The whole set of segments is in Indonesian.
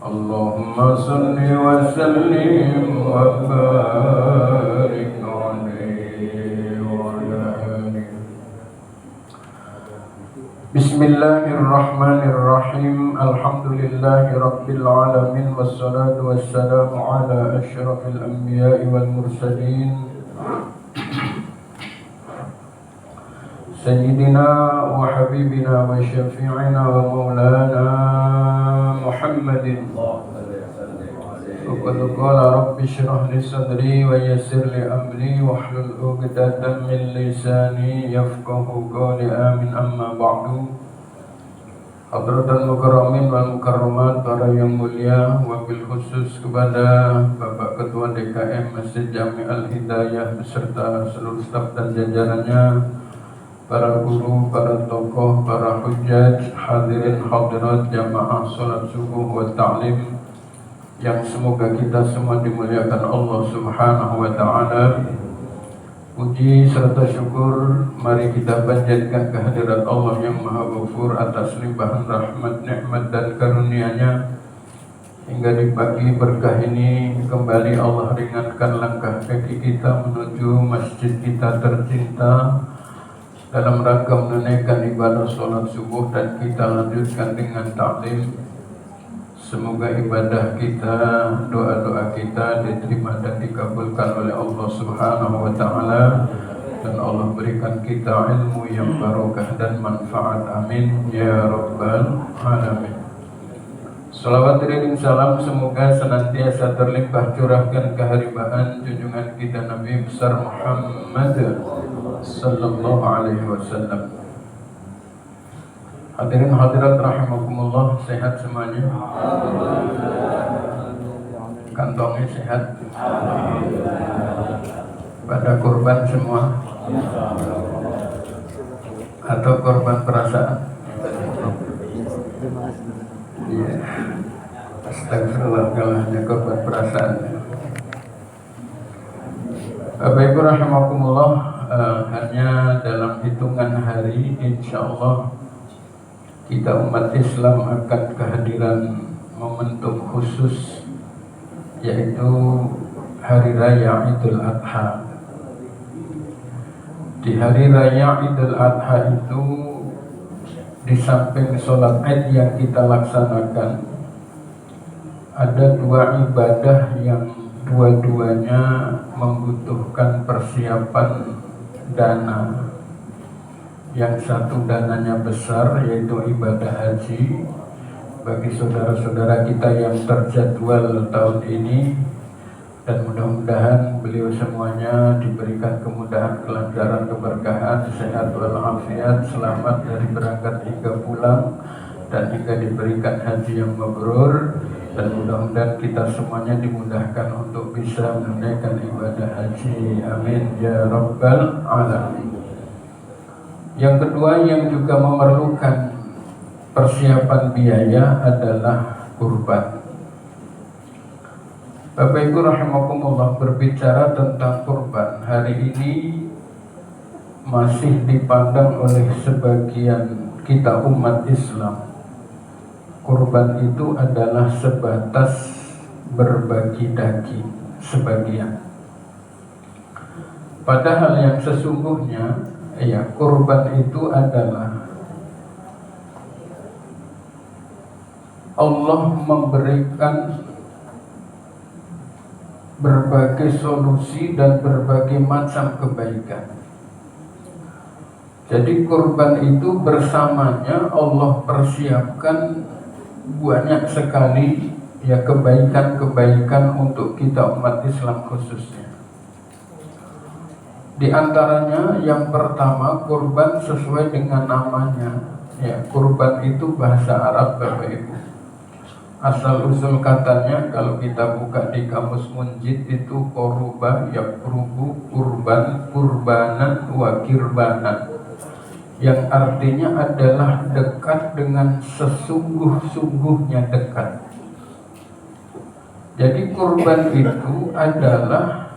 Allahumma salli wa sallim wa barik alaihi wa ala alihi. Bismillahirrahmanirrahim. Alhamdulillahi rabbil alamin, wassalatu wassalamu ala asyrafil anbiya'i wal mursalin Sayyidina wa habibina wa syafi'ina wa maulana Muhammadin. Qad qala rabbi shrah li sadri wa yassir li amri wahlul 'uqdatam min lisani yafqahu qawli. Amin. Amma ba'du. Hadratul mukarramin wal mukarramat, para yang mulia, wabil khusus kepada Bapak Ketua DKM Masjid Jami Al-Hidayah beserta seluruh staf dan jajarannya, para guru, para tokoh, para hujjaj, hadirin hadirat jamaah salat subuh wa ta'lim, yang semoga kita semua dimuliakan Allah Subhanahu wa ta'ala. Puji serta syukur mari kita panjatkan kehadirat Allah yang Maha Ghafur atas limpahan rahmat, nikmat dan karunia-Nya, hingga di pagi berkah ini kembali Allah ringankan langkah kaki kita menuju masjid kita tercinta dalam rangka menunaikan ibadah sholat subuh, dan kita lanjutkan dengan taklim. Semoga ibadah kita, doa-doa kita diterima dan dikabulkan oleh Allah Subhanahu wa ta'ala, dan Allah berikan kita ilmu yang barokah dan manfaat. Amin ya rabbal alamin. Salawat dan salam semoga senantiasa terlimpah curahkan keharibaan junjungan kita Nabi besar Muhammad sallallahu alaihi wasallam. Hadirin hadirat rahimakumullah, sehat semuanya? Kantongnya sehat? Pada korban semua? Atau korban perasaan? Iya. Astagfirullah, kalau hanya korban perasaan. Bapak Ibu rahimakumullah, hanya dalam hitungan hari insyaallah kita umat Islam akan kehadiran momentum khusus, yaitu Hari Raya Idul Adha. Di Hari Raya Idul Adha itu, di samping sholat Id yang kita laksanakan, ada dua ibadah yang dua-duanya membutuhkan persiapan dana. Yang satu dananya besar, yaitu ibadah haji. Bagi saudara-saudara kita yang terjadwal tahun ini, dan mudah-mudahan beliau semuanya diberikan kemudahan, kelancaran, keberkahan, sehat walafiat, selamat dari berangkat hingga pulang, dan hingga diberikan haji yang mabrur. Dan mudah-mudahan kita semuanya dimudahkan untuk bisa menunaikan ibadah haji. Amin ya rabbal alamin. Yang kedua yang juga memerlukan persiapan biaya adalah kurban. Bapak Ibu rahimakumullah, berbicara tentang kurban, hari ini masih dipandang oleh sebagian kita umat Islam, kurban itu adalah sebatas berbagi daging sebagian. Padahal yang sesungguhnya, ya, kurban itu adalah Allah memberikan berbagai solusi dan berbagai macam kebaikan. Jadi kurban itu bersamanya Allah persiapkan banyak sekali ya kebaikan-kebaikan untuk kita umat Islam khususnya. Di antaranya yang pertama, kurban sesuai dengan namanya. Ya, kurban itu bahasa Arab Bapak Ibu. Asal usul katanya kalau kita buka di kamus Munjid itu koruba yakrubu kurban kurbanan wa kirbanan, yang artinya adalah dekat dengan sesungguh-sungguhnya dekat. Jadi kurban itu adalah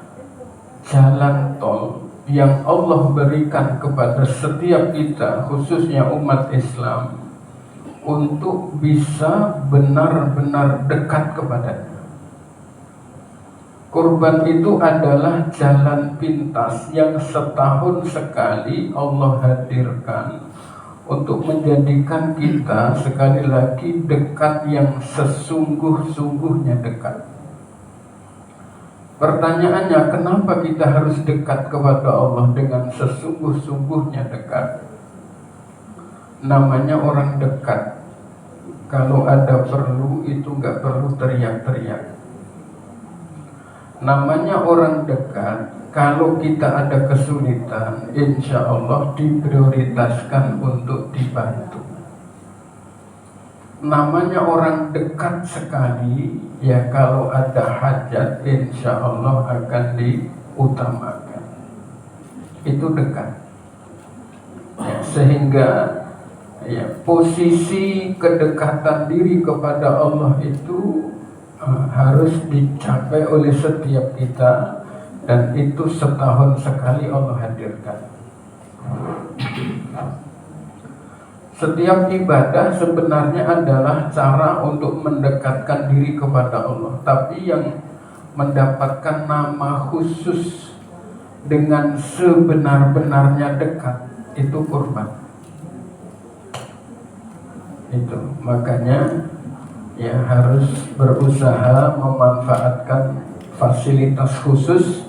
jalan tol yang Allah berikan kepada setiap kita, khususnya umat Islam, untuk bisa benar-benar dekat kepadanya. Kurban itu adalah jalan pintas yang setahun sekali Allah hadirkan untuk menjadikan kita sekali lagi dekat yang sesungguh-sungguhnya dekat. Pertanyaannya, kenapa kita harus dekat kepada Allah dengan sesungguh-sungguhnya dekat? Namanya orang dekat, kalau ada perlu itu nggak perlu teriak-teriak. Namanya orang dekat, kalau kita ada kesulitan, insya Allah diprioritaskan untuk dibantu. Namanya orang dekat sekali, ya kalau ada hajat, insya Allah akan diutamakan. Itu dekat. Ya, sehingga ya, posisi kedekatan diri kepada Allah itu harus dicapai oleh setiap kita, dan itu setahun sekali Allah hadirkan. Setiap ibadah sebenarnya adalah cara untuk mendekatkan diri kepada Allah, tapi yang mendapatkan nama khusus dengan sebenar-benarnya dekat itu kurban. Itu makanya ya harus berusaha memanfaatkan fasilitas khusus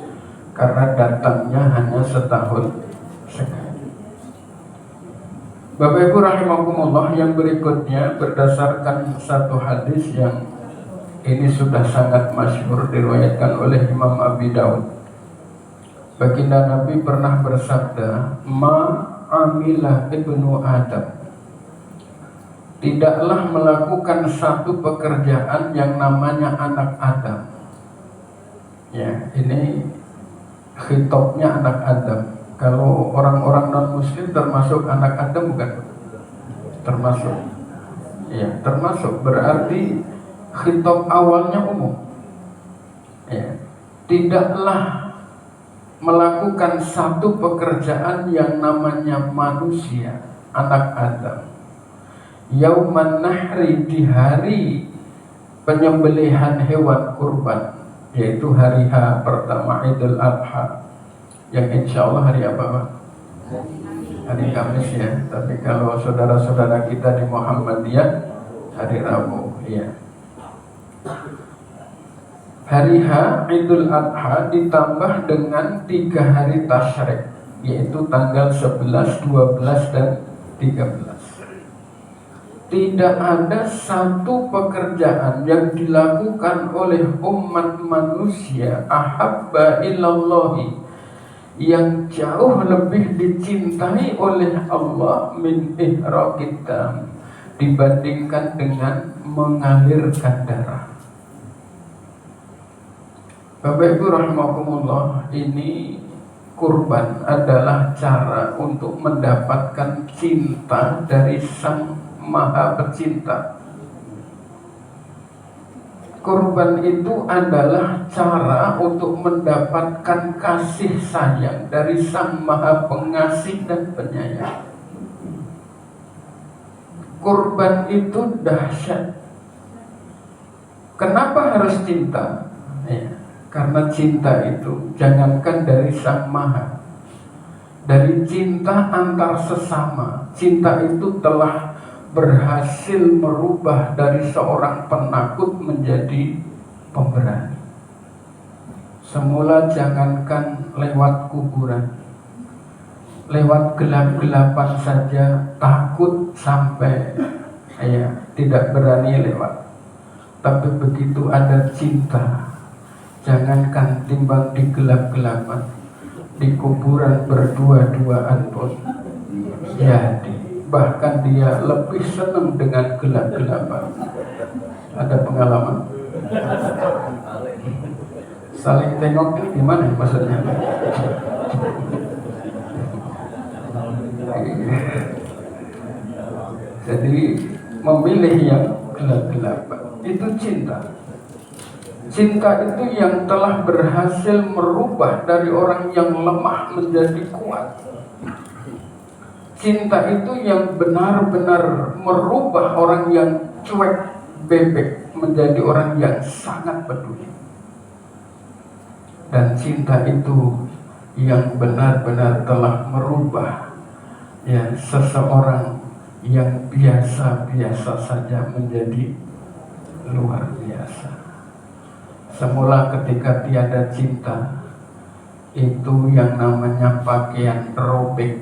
karena datangnya hanya setahun sekali. Bapak Ibu rahimakumullah, yang berikutnya berdasarkan satu hadis yang ini sudah sangat masyhur diriwayatkan oleh Imam Abi Daud. Baginda Nabi pernah bersabda, "Ma amilah ibnu Adam." Tidaklah melakukan satu pekerjaan yang namanya anak Adam. Ya, ini khitabnya anak Adam. Kalau orang-orang non-muslim termasuk anak Adam bukan? Termasuk. Ya, termasuk. Berarti khitab awalnya umum. Ya, tidaklah melakukan satu pekerjaan yang namanya manusia, anak Adam. Yauman nahri, di hari penyembelihan hewan kurban, yaitu hari H pertama Idul Adha, yang insya Allah hari apa Pak? Hari Kamis ya. Tapi kalau saudara-saudara kita di Muhammadiyah hari Rabu ya. Hari H Idul Adha ditambah dengan 3 hari tasyrik, yaitu tanggal 11, 12, dan 13. Tidak ada satu pekerjaan yang dilakukan oleh umat manusia ahabba ilallahi, yang jauh lebih dicintai oleh Allah min ihraqid dam, dibandingkan dengan mengalirkan darah. Bapak Ibu rahimakumullah, ini kurban adalah cara untuk mendapatkan cinta dari Sang Maha Pecinta. Kurban itu adalah cara untuk mendapatkan kasih sayang dari Sang Maha Pengasih dan Penyayang. Kurban itu dahsyat. Kenapa harus cinta? Ya, karena cinta itu jangankan dari Sang Maha, dari cinta antar sesama, cinta itu telah berhasil merubah dari seorang penakut menjadi pemberani. Semula jangankan lewat kuburan, lewat gelap-gelapan saja takut sampai tidak berani lewat. Tapi begitu ada cinta, jangankan timbang di gelap-gelapan, di kuburan berdua-duaan pun jadi. Bahkan dia lebih senang dengan gelap-gelapan. Ada pengalaman? Saling tengok ini gimana maksudnya? Jadi memilih yang gelap-gelapan itu cinta. Cinta itu yang telah berhasil merubah dari orang yang lemah menjadi kuat. Cinta itu yang benar-benar merubah orang yang cuek bebek menjadi orang yang sangat peduli. Dan cinta itu yang benar-benar telah merubah seseorang yang biasa-biasa saja menjadi luar biasa. Semula ketika tiada cinta, itu yang namanya pakaian robek,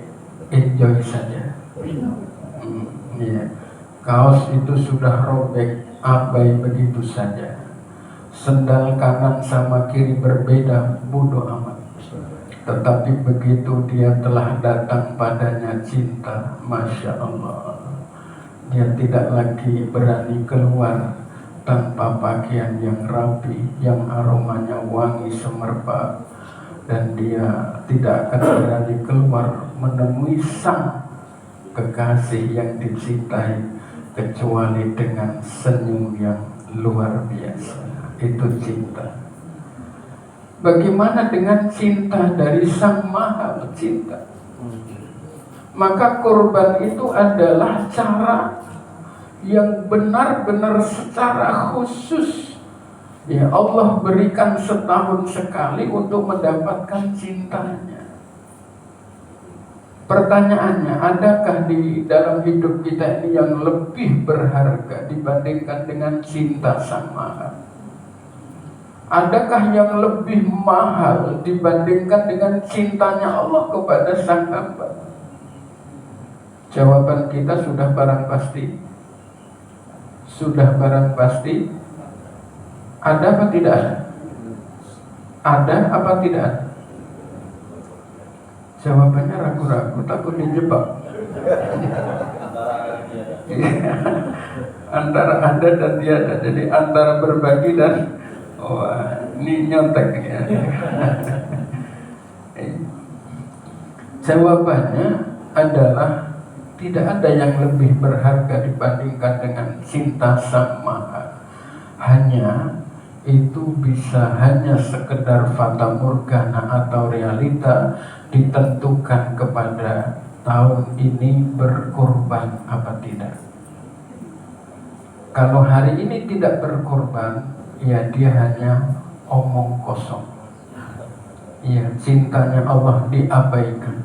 enjoy saja. Kaos itu sudah robek, abai begitu saja. Sendal kanan sama kiri berbeda, bodoh amat. Tetapi begitu dia telah datang padanya cinta, Masya Allah, dia tidak lagi berani keluar tanpa pakaian yang rapi, yang aromanya wangi semerbak. Dan dia tidak akan berani keluar menemui sang kekasih yang dicintai kecuali dengan senyum yang luar biasa. Itu cinta. Bagaimana dengan cinta dari Sang Maha Pencipta? Maka kurban itu adalah cara yang benar-benar secara khusus Allah berikan setahun sekali untuk mendapatkan cintanya. Pertanyaannya, adakah di dalam hidup kita ini yang lebih berharga dibandingkan dengan cinta Sang Maha? Adakah yang lebih mahal dibandingkan dengan cintanya Allah kepada Sang Hamba? Jawaban kita sudah barang pasti. Sudah barang pasti. Ada apa tidak ada? Ada apa tidak ada? Jawabannya ragu-ragu, takut dijebak. Antara ada dan tiada. Jadi antara berbagi dan ini nyontek ya. Jawabannya adalah tidak ada yang lebih berharga dibandingkan dengan cinta Sang Maha. Hanya itu bisa hanya sekedar fata morgana atau realita, ditentukan kepada tahun ini berkorban apa tidak. Kalau hari ini tidak berkorban, ya dia hanya omong kosong. Ya, cintanya Allah diabaikan.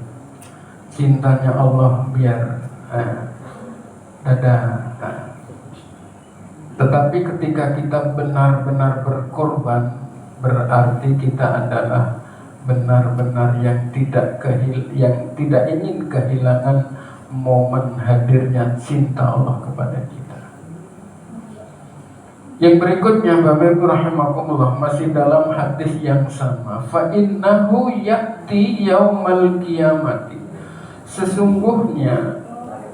Cintanya Allah biar Tetapi ketika kita benar-benar berkorban, berarti kita adalah benar-benar yang tidak ingin kehilangan momen hadirnya cinta Allah kepada kita. Yang berikutnya, Bapak Ibu rahimakumullah, masih dalam hadis yang sama. Fa innahu ya'ti yaumal qiyamati. Sesungguhnya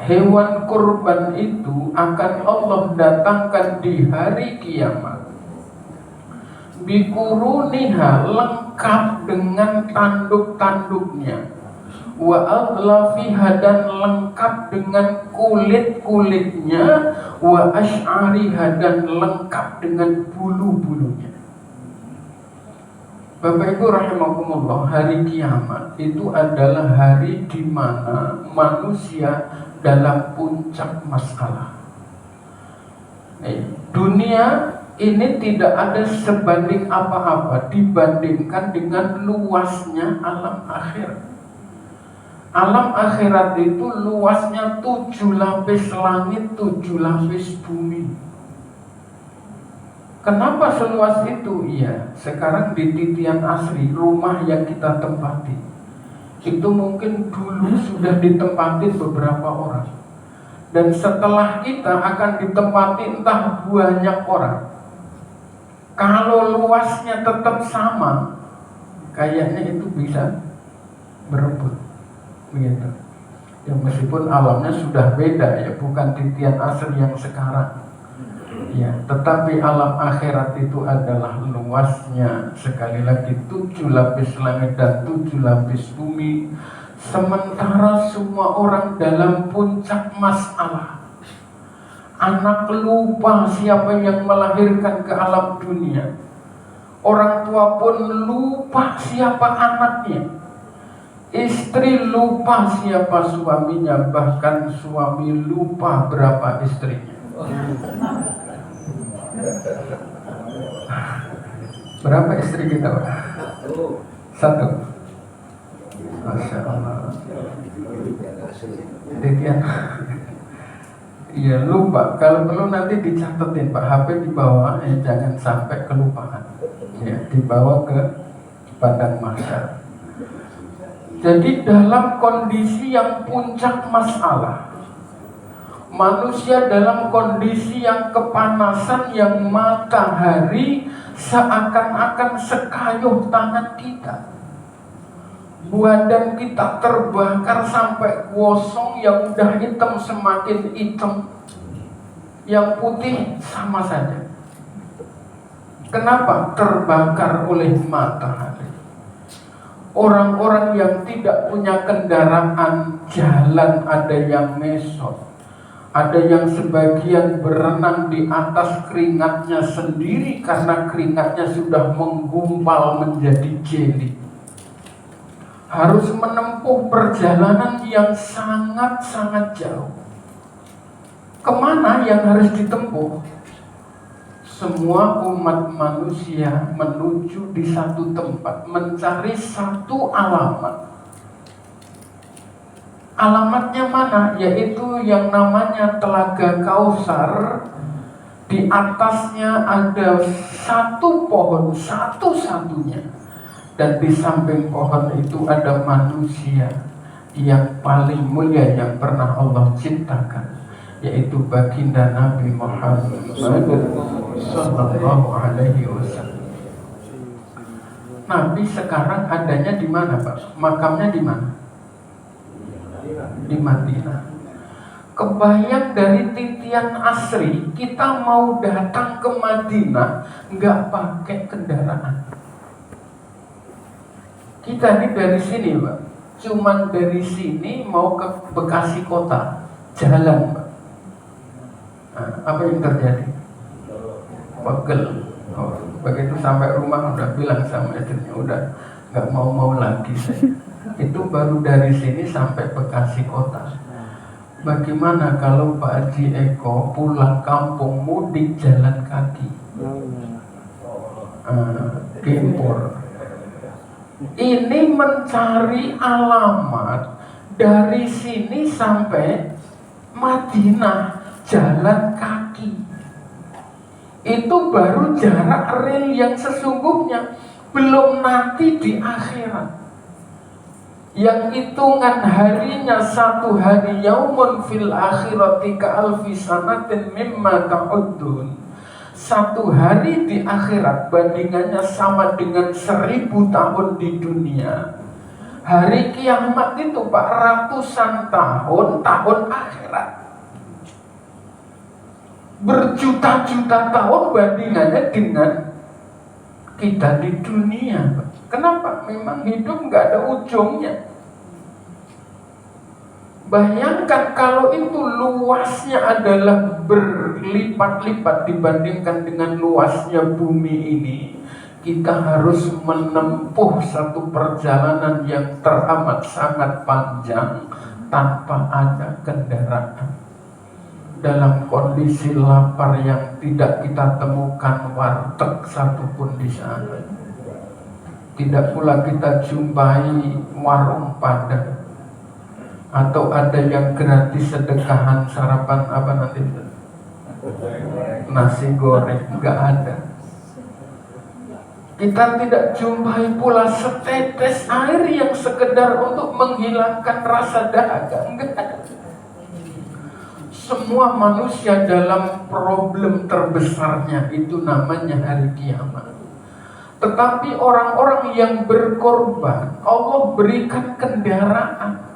hewan kurban itu akan Allah datangkan di hari kiamat. Bikuruniha, lengkap dengan tanduk-tanduknya. Wa adlafiha, dan lengkap dengan kulit-kulitnya. Wa ash'ariha, dan lengkap dengan bulu-bulunya. Bapak Ibu rahimakumullah, hari kiamat itu adalah hari di mana manusia dalam puncak masalah. Dunia ini tidak ada sebanding apa-apa dibandingkan dengan luasnya alam akhirat. Alam akhirat itu luasnya 7 lapis langit, 7 lapis bumi. Kenapa seluas itu? Iya, sekarang di titian asri, rumah yang kita tempati, itu mungkin dulu sudah ditempatin beberapa orang, dan setelah kita akan ditempati entah banyak orang. Kalau luasnya tetap sama, kayaknya itu bisa berebut, begitu. Ya meskipun alamnya sudah beda ya, bukan titian asri yang sekarang. Ya, tetapi alam akhirat itu adalah luasnya sekali lagi 7 lapis langit dan 7 lapis bumi. Sementara semua orang dalam puncak masalah. Anak lupa siapa yang melahirkan ke alam dunia. Orang tua pun lupa siapa anaknya. Istri lupa siapa suaminya. Bahkan suami lupa berapa istrinya. Berapa istri kita, Pak? 1. Masya Allah. Titian. Iya, lupa. Kalau perlu nanti dicatetin, Pak. HP dibawa, jangan sampai kelupaan. Ya, dibawa ke padang mahsyar. Jadi dalam kondisi yang puncak masalah, manusia dalam kondisi yang kepanasan, yang matahari seakan-akan sekayuh tangan kita. Badan kita terbakar sampai gosong, yang udah hitam semakin hitam, yang putih sama saja. Kenapa? Terbakar oleh matahari. Orang-orang yang tidak punya kendaraan jalan, ada yang mesot, ada yang sebagian berenang di atas keringatnya sendiri karena keringatnya sudah menggumpal menjadi jeli. Harus menempuh perjalanan yang sangat-sangat jauh. Kemana yang harus ditempuh? Semua umat manusia menuju di satu tempat, mencari satu alamat. Alamatnya mana? Yaitu yang namanya Telaga Kausar. Di atasnya ada satu pohon, satu-satunya. Dan di samping pohon itu ada manusia yang paling mulia yang pernah Allah ciptakan, yaitu baginda Nabi Muhammad sallallahu alaihi wasallam. Nabi sekarang adanya di mana, Pak? Makamnya di mana? Di Madinah. Kebayang dari titian asri, kita mau datang ke Madinah nggak pakai kendaraan. Kita ini dari sini, Pak. Cuman dari sini mau ke Bekasi kota, jalan, Pak. Nah, apa yang terjadi? Pegel. Begitu sampai rumah udah bilang sama istrinya, udah nggak mau lagi saya. Itu baru dari sini sampai Bekasi kota. Bagaimana kalau Pak Haji Eko pulang kampung mudik jalan kaki? Gempor. Ini mencari alamat dari sini sampai Madinah jalan kaki. Itu baru jarak real yang sesungguhnya, belum nanti di akhirat. Yang hitungan harinya 1 hari, yaumun fil akhirati ka alfi sanatin mimma ta'uddun. 1 hari di akhirat bandingannya sama dengan 1000 tahun di dunia. Hari kiamat itu, Pak, ratusan tahun akhirat. Berjuta-juta tahun bandingannya dengan kita di dunia, Pak. Kenapa? Memang hidup nggak ada ujungnya. Bayangkan kalau itu luasnya adalah berlipat-lipat dibandingkan dengan luasnya bumi ini. Kita harus menempuh satu perjalanan yang teramat sangat panjang tanpa ada kendaraan. Dalam kondisi lapar yang tidak kita temukan warteg satupun di sana. Tidak pula kita jumpai warung padang. Atau ada yang gratis sedekahan sarapan apa nanti? Nasi goreng, enggak ada. Kita tidak jumpai pula setetes air yang sekedar untuk menghilangkan rasa dahaga. Enggak. Semua manusia dalam problem terbesarnya itu namanya hari kiamat. Tetapi orang-orang yang berkorban, Allah berikan kendaraan.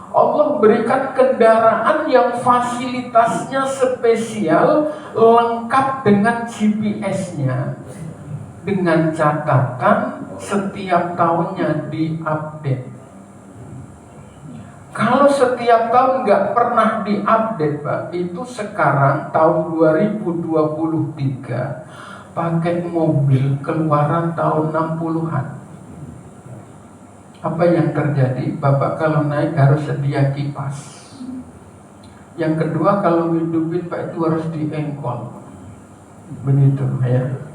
Allah berikan kendaraan yang fasilitasnya spesial, lengkap dengan GPS-nya. Dengan catatan setiap tahunnya diupdate. Kalau setiap tahun nggak pernah diupdate, Pak, itu sekarang tahun 2023 pakai mobil keluaran tahun 60-an. Apa yang terjadi? Bapak kalau naik harus sedia kipas. Yang kedua, kalau hidupin Pak itu harus diengkol. Begitu ya.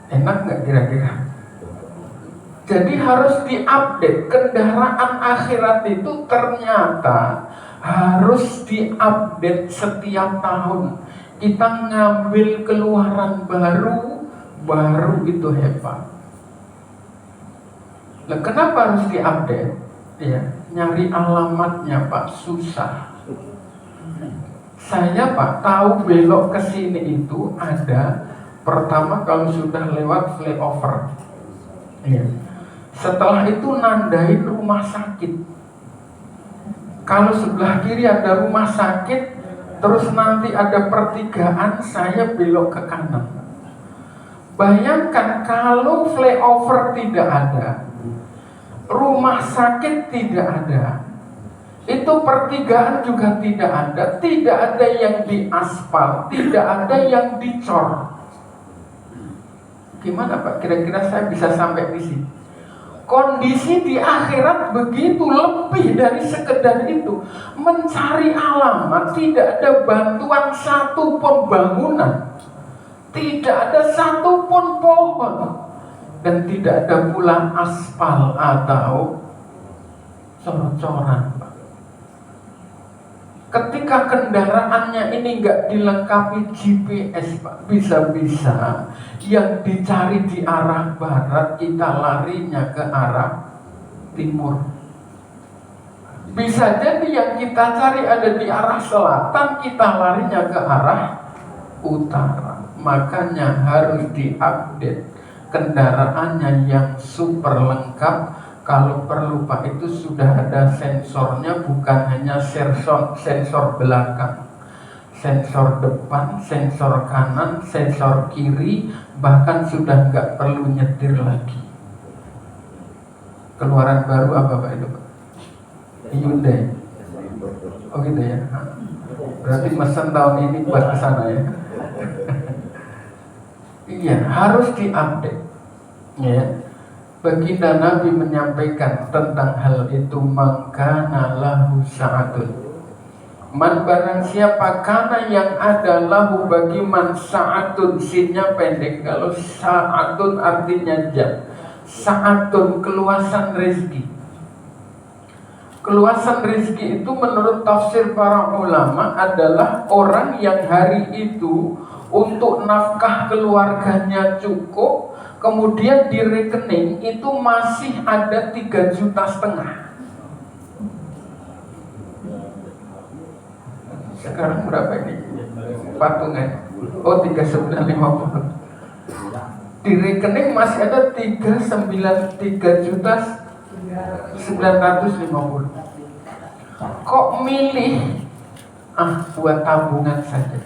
Enak nggak kira-kira? Jadi harus diupdate. Kendaraan akhirat itu ternyata harus diupdate setiap tahun. Kita ngambil keluaran baru itu hebat. Lah kenapa harus diupdate? Ya, nyari alamatnya Pak susah. Saya Pak tahu belok ke sini itu ada. Pertama kalau sudah lewat flyover, ya. Setelah itu nandain rumah sakit. Kalau sebelah kiri ada rumah sakit, terus nanti ada pertigaan, saya belok ke kanan. Bayangkan kalau flyover tidak ada, rumah sakit tidak ada, itu pertigaan juga tidak ada yang diaspal, tidak ada yang dicor. Gimana Pak? Kira-kira saya bisa sampai di sini. Kondisi di akhirat begitu, lebih dari sekedar itu. Mencari alamat, tidak ada bantuan satu pun bangunan, tidak ada satu pun pohon, dan tidak ada pula aspal atau cor-coran. Ketika kendaraannya ini nggak dilengkapi GPS, Pak, bisa-bisa yang dicari di arah barat, kita larinya ke arah timur. Bisa jadi yang kita cari ada di arah selatan, kita larinya ke arah utara. Makanya harus diupdate kendaraannya yang super lengkap. Kalau perlu Pak, itu sudah ada sensornya, bukan hanya sensor belakang, sensor depan, sensor kanan, sensor kiri, bahkan sudah nggak perlu nyetir lagi. Keluaran baru apa Pak itu Pak? Hyundai. Oh gitu ya. Berarti mesen tahun ini buat kesana ya. Iya, harus diupdate. Ya. Baginda Nabi menyampaikan tentang hal itu, mangkana lahu sa'atun. Man barang siapa kana yang ada lahu bagi man sa'atun, sinnya pendek. Kalau sa'atun artinya jam. Sa'atun keluasan rezeki. Keluasan rezeki itu menurut tafsir para ulama adalah orang yang hari itu untuk nafkah keluarganya cukup, kemudian di rekening itu masih ada 3,5 juta. Sekarang berapa ini patungan? Oh, 3,950. Di rekening masih ada 3,950. Kok milih buat tabungan saja,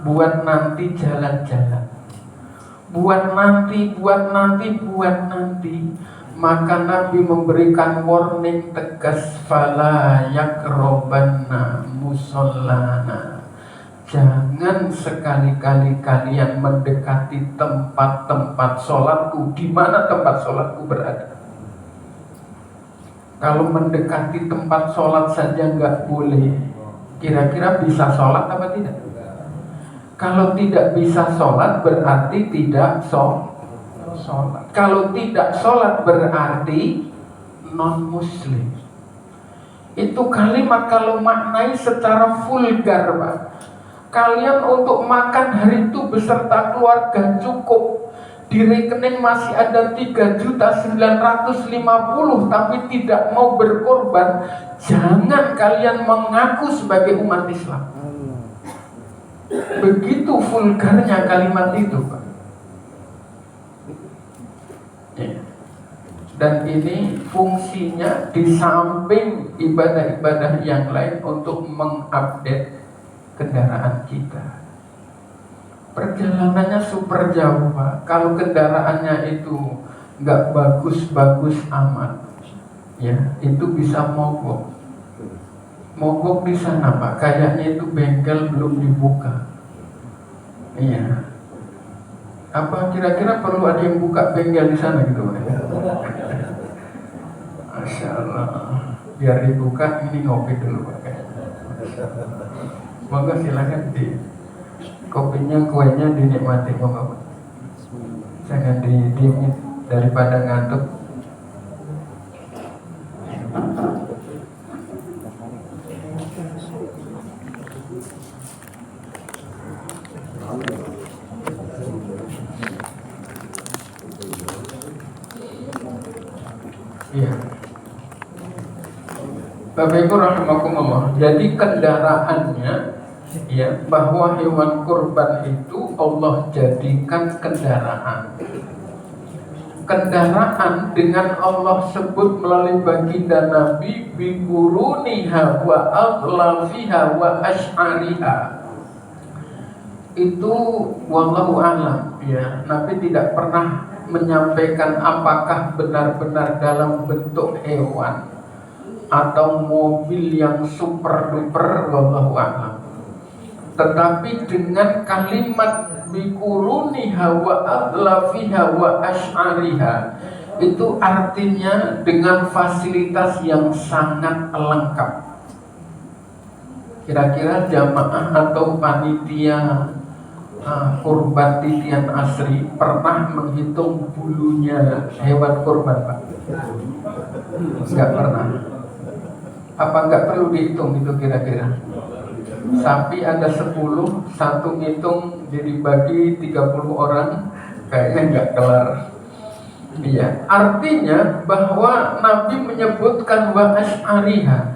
buat nanti jalan-jalan, buat nanti. Maka Nabi memberikan warning tegas, fala yakrobanna musallana. Jangan sekali-kali kalian mendekati tempat-tempat sholatku. Di mana tempat sholatku berada? Kalau mendekati tempat sholat saja nggak boleh, kira-kira bisa sholat apa tidak? Kalau tidak bisa sholat berarti tidak sholat. Kalau tidak sholat berarti non-muslim. Itu kalimat kalau maknai secara vulgar Pak, Kalian untuk makan hari itu beserta keluarga cukup. Di rekening masih ada 3.950.000 tapi tidak mau berkorban. Jangan kalian mengaku sebagai umat Islam. Begitu vulgarnya kalimat itu, Pak. Dan ini fungsinya di samping ibadah-ibadah yang lain untuk mengupdate kendaraan kita. Perjalanannya super jauh, Pak. Kalau kendaraannya itu nggak bagus-bagus amat, ya itu bisa mogok. Mogok di sana, Pak. Kayaknya itu bengkel belum dibuka. Iya. Apa kira-kira perlu ada yang buka bengkel di sana gitu, Pak? Masya Allah. Biar dibuka, ini ngopi dulu, Pak. Monggo silakan di kopinya, kuenya dinikmati, monggo. Jangan didiemin daripada ngantuk. Iya. Bapak Ibu rahimakumullah. Jadi kendaraannya, ya, bahwa hewan kurban itu Allah jadikan kendaraan. Kendaraan dengan Allah sebut melalui baginda Nabi biquruniha wa aghlafiha wa ash'ariha. Itu wallahu a'lam, ya. Nabi tidak pernah menyampaikan apakah benar-benar dalam bentuk hewan atau mobil yang super duper, wallahu a'lam. Tetapi dengan kalimat biquruniha wa aghlafiha wa ash'ariha, itu artinya dengan fasilitas yang sangat lengkap. Kira-kira jamaah atau panitia kurban titian asri pernah menghitung bulunya hewan kurban, Pak? Enggak pernah. Apa enggak perlu dihitung itu kira-kira? Sapi ada 10, satu ngitung jadi bagi 30 orang, kayaknya enggak kelar. Iya, artinya bahwa Nabi menyebutkan wa ash'ariha.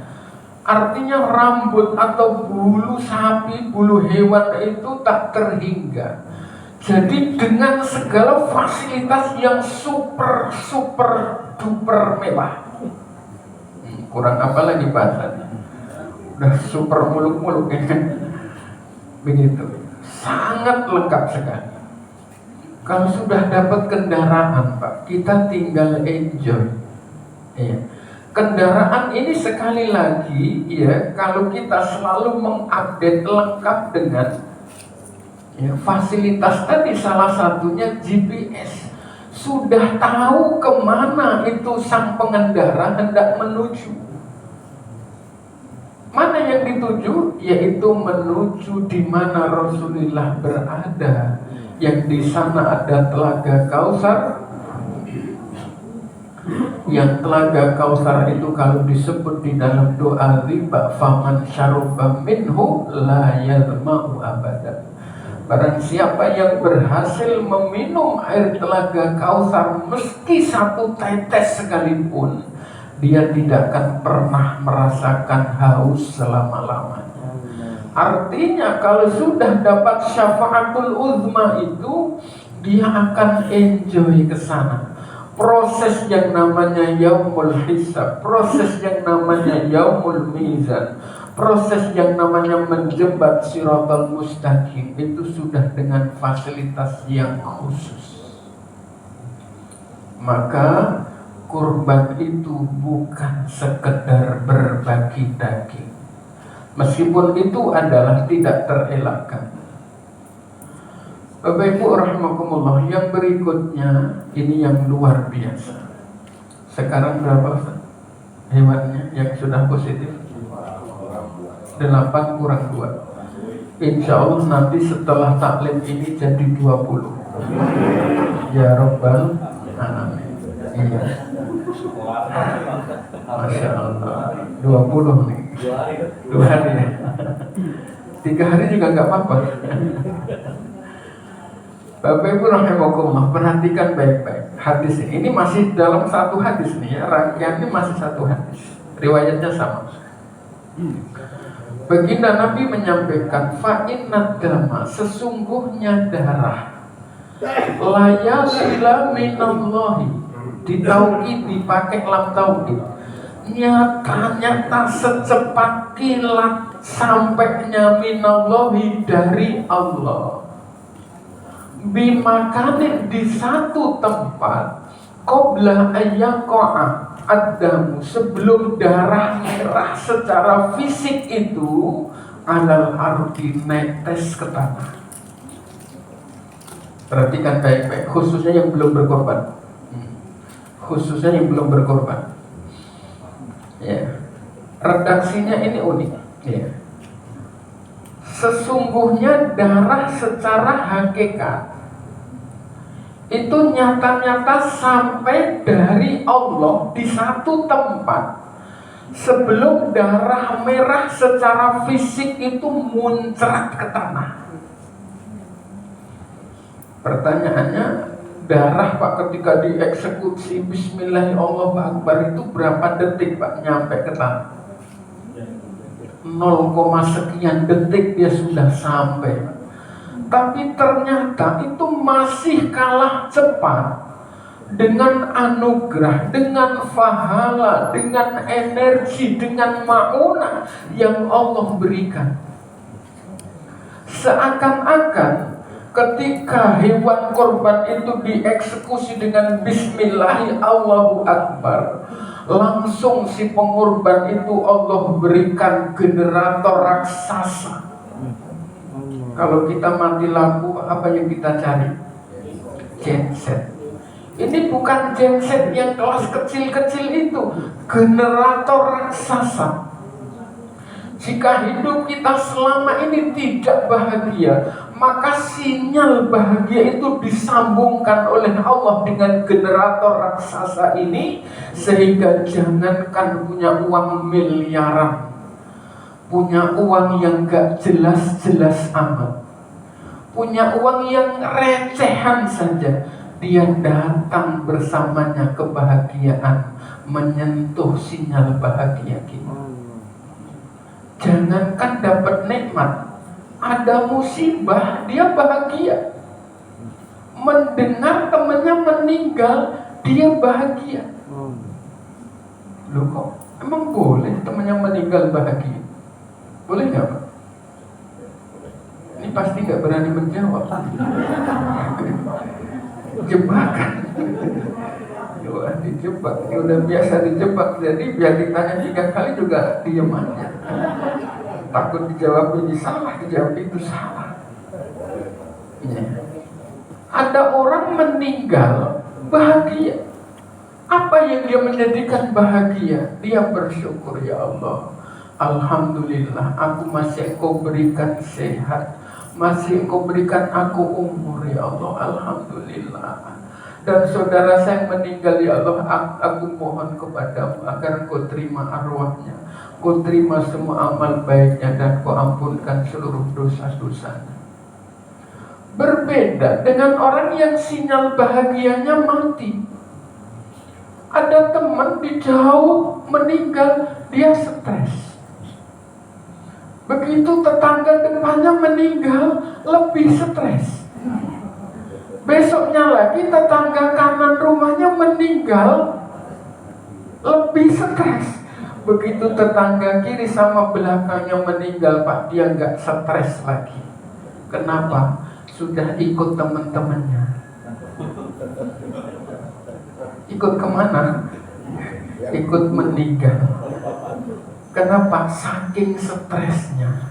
Artinya rambut atau bulu sapi, bulu hewan itu tak terhingga. Jadi dengan segala fasilitas yang super duper mewah. Kurang apa lagi bahasanya? Udah super muluk-muluk ya. Begitu. Sangat lengkap sekali. Kalau sudah dapat kendaraan, Pak, kita tinggal enjoy. Iya. Kendaraan ini sekali lagi, ya, kalau kita selalu mengupdate lengkap dengan, ya, fasilitas tadi, salah satunya GPS. Sudah tahu kemana itu sang pengendara hendak menuju. Mana yang dituju? Yaitu menuju di mana Rasulullah berada. Yang di sana ada telaga Kautsar. Yang telaga Kautsar itu kalau disebut di dalam doa riba, faman syaraba minhu la yadma'u abada. Barang siapa yang berhasil meminum air telaga Kautsar meski satu tetes sekalipun, dia tidak akan pernah merasakan haus selama-lamanya. Artinya kalau sudah dapat syafaatul uzma itu, dia akan enjoy ke sana. Proses yang namanya yaumul hisab, proses yang namanya yaumul mizan, proses yang namanya menjembat siratal mustaqim, itu sudah dengan fasilitas yang khusus. Maka kurban itu bukan sekedar berbagi daging, meskipun itu adalah tidak terelakkan. Bapak Ibu rahimakumullah, yang berikutnya ini yang luar biasa. Sekarang berapa hewannya yang sudah positif? 8 kurang 2. Insya Allah nanti setelah taklim ini jadi 20. Ya Rabbal Alamin. Iya. Masya Allah, 20 nih. 2 hari ya. 3 hari juga nggak apa-apa. Bapak Ibu rahimakumullah, perhatikan baik-baik hadis ini. Ini masih dalam satu hadis nih ya, rangkaian ini masih satu hadis, riwayatnya sama. Baginda Nabi menyampaikan, fa inna dama, sesungguhnya darah, la yasila minallahi, di tauhid dipakai lam tauhid, nyata secepat kilat sampainya minallahi dari Allah, bimakanin di satu tempat, qabla ayyaqa'a ad-damu, sebelum darah merah secara fisik itu alal ardi, netes ke tanah. Perhatikan baik-baik, khususnya yang belum berkorban. Khususnya yang belum berkorban. Ya. Redaksinya ini unik. Ya. Sesungguhnya darah secara hakikat itu nyata-nyata sampai dari Allah di satu tempat sebelum darah merah secara fisik itu muncrat ke tanah. Pertanyaannya, darah Pak ketika dieksekusi Bismillahirrahmanirrahim itu berapa detik Pak nyampe ke tanah? 0, sekian detik dia sudah sampai. Tapi ternyata itu masih kalah cepat dengan anugerah, dengan pahala, dengan energi, dengan ma'unah yang Allah berikan. Seakan-akan ketika hewan korban itu dieksekusi dengan Bismillahi Allahu Akbar, langsung si pengorban itu Allah berikan generator raksasa. Kalau kita mati lampu, apa yang kita cari? Genset. Ini bukan genset yang kelas kecil-kecil itu, generator raksasa. Jika hidup kita selama ini tidak bahagia, maka sinyal bahagia itu disambungkan oleh Allah dengan generator raksasa ini, sehingga jangankan punya uang miliaran, punya uang yang gak jelas-jelas amat, punya uang yang recehan saja, dia datang bersamanya kebahagiaan, menyentuh sinyal bahagia kita. Jangankan dapat nikmat, ada musibah dia bahagia. Mendengar temannya meninggal, dia bahagia. Loh kok emang boleh temannya meninggal bahagia? Boleh nggak Pak? Ini pasti nggak berani menjawab. Jebakan. Wah, dijebak. Ini udah biasa dijebak. Jadi biar ditanya 3 kali juga diem aja. Takut dijawab ini salah, dijawab itu salah. Ya. Ada orang meninggal bahagia. Apa yang dia menjadikan bahagia? Dia bersyukur, ya Allah, alhamdulillah, aku masih Engkau berikan sehat, masih Engkau berikan aku umur, ya Allah, alhamdulillah. Dan saudara saya meninggal, ya Allah, aku mohon kepadamu agar Engkau terima arwahnya, Kau terima semua amal baiknya, dan Kau ampunkan seluruh dosa-dosanya. Berbeda dengan orang yang sinyal bahagianya mati. Ada teman di jauh meninggal, dia stres. Begitu tetangga depannya meninggal, lebih stres. Besoknya lagi tetangga kanan rumahnya meninggal, lebih stres. Begitu tetangga kiri sama belakangnya meninggal, Pak, dia nggak stres lagi. Kenapa? Sudah ikut teman-temannya. Ikut kemana? Ikut meninggal. Kenapa? Saking stresnya.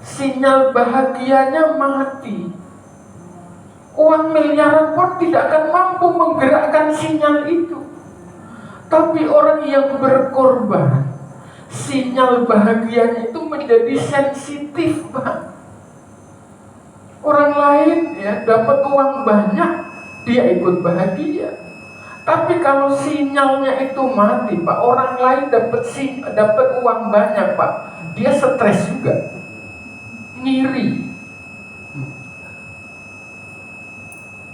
Sinyal bahagianya mati. Uang miliaran pun tidak akan mampu menggerakkan sinyal itu. Tapi orang yang berkorban, sinyal bahagianya itu menjadi sensitif, Pak. Orang lain ya dapat uang banyak, dia ikut bahagia. Tapi kalau sinyalnya itu mati, Pak, orang lain dapat uang banyak, Pak, dia stres juga. ngiri.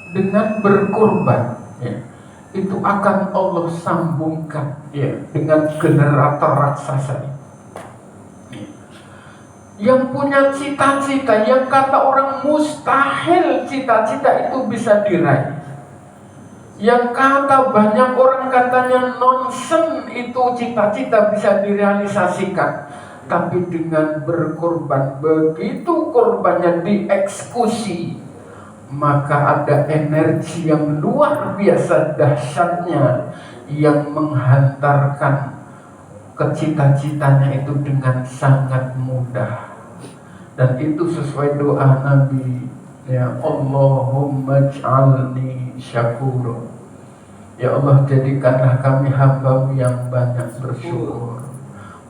Dengan berkorban, ya, itu akan Allah sambungkan, ya, dengan generator raksasa. Yang punya cita-cita, yang kata orang mustahil cita-cita itu bisa diraih, yang kata banyak orang katanya nonsen itu cita-cita bisa direalisasikan, tapi dengan berkorban, begitu korbannya dieksekusi, maka ada energi yang luar biasa dahsyatnya yang menghantarkan ke cita-citanya itu dengan sangat mudah. Dan itu sesuai doa Nabi, ya, Allahumma ij'alni syakura. Ya Allah, jadikanlah kami hamba-Mu yang banyak bersyukur.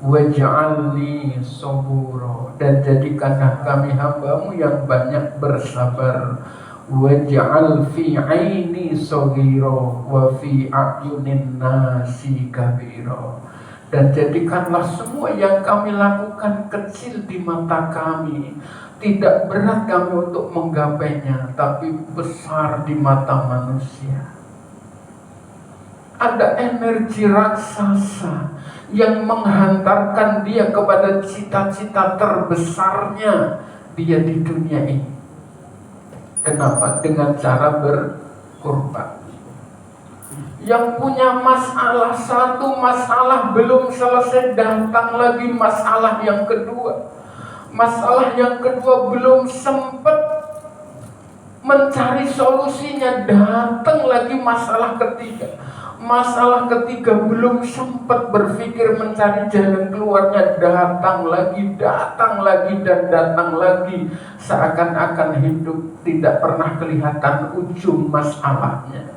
Waj'alni sabura, dan jadikanlah kami hamba-Mu yang banyak bersabar. Waj'al fi 'aini saghira wa fi a'yunin nasi kabira, dan jadikanlah semua yang kami lakukan kecil di mata kami, tidak berat kami untuk menggapainya, tapi besar di mata manusia. Ada energi raksasa yang menghantarkan dia kepada cita-cita terbesarnya dia di dunia ini. Kenapa? Dengan cara berkorban. Yang punya masalah, satu masalah belum selesai, datang lagi masalah yang kedua. Masalah yang kedua belum sempat mencari solusinya, datang lagi masalah ketiga. Masalah ketiga belum sempat berpikir mencari jalan keluarnya, datang lagi, dan datang lagi. Seakan-akan hidup tidak pernah kelihatan ujung masalahnya.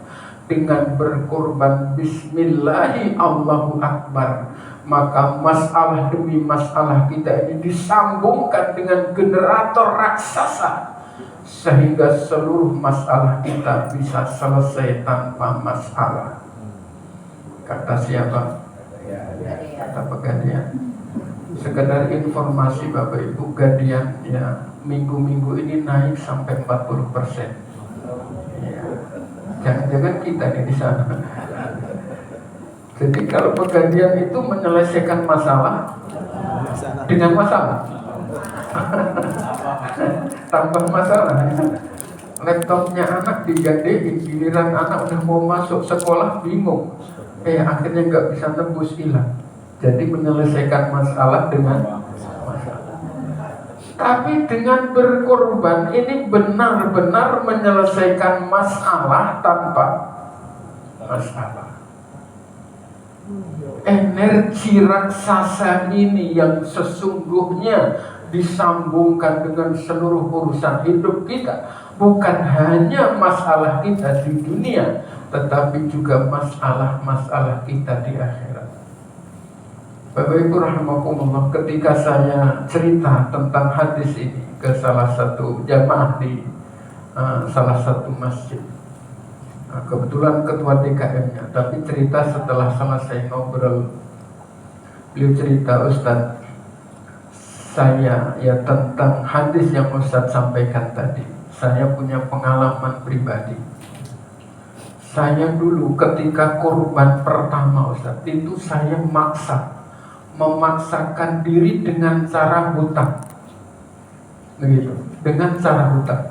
Dengan berkorban bismillahi Allahu Akbar, maka masalah demi masalah kita ini disambungkan dengan generator raksasa, sehingga seluruh masalah kita bisa selesai tanpa masalah. Kata siapa? Kata Pegadaian. Sekedar informasi Bapak Ibu, Gadian ya minggu-minggu ini naik sampai 40%. Ya. Jangan-jangan kita di sana. Jadi kalau Pegadaian itu menyelesaikan masalah dengan masalah, tambah masalah. Laptopnya anak digadein, giliran anak udah mau masuk sekolah bingung. Akhirnya nggak bisa nembus hilang. Jadi menyelesaikan masalah dengan masalah. Tapi dengan berkorban ini benar-benar menyelesaikan masalah tanpa masalah. Energi raksasa ini yang sesungguhnya disambungkan dengan seluruh urusan hidup kita, bukan hanya masalah kita di dunia, tetapi juga masalah-masalah kita di akhirat. Bapak Ibu rahimakumullah, ketika saya cerita tentang hadis ini ke salah satu jamaah di salah satu masjid, kebetulan ketua DKM-nya, tapi cerita setelah selesai ngobrol, beliau cerita, Ustadz, saya ya tentang hadis yang Ustadz sampaikan tadi, saya punya pengalaman pribadi. Saya dulu ketika korban pertama Ustadz, itu saya memaksakan diri dengan cara hutang. Begitu, dengan cara hutang.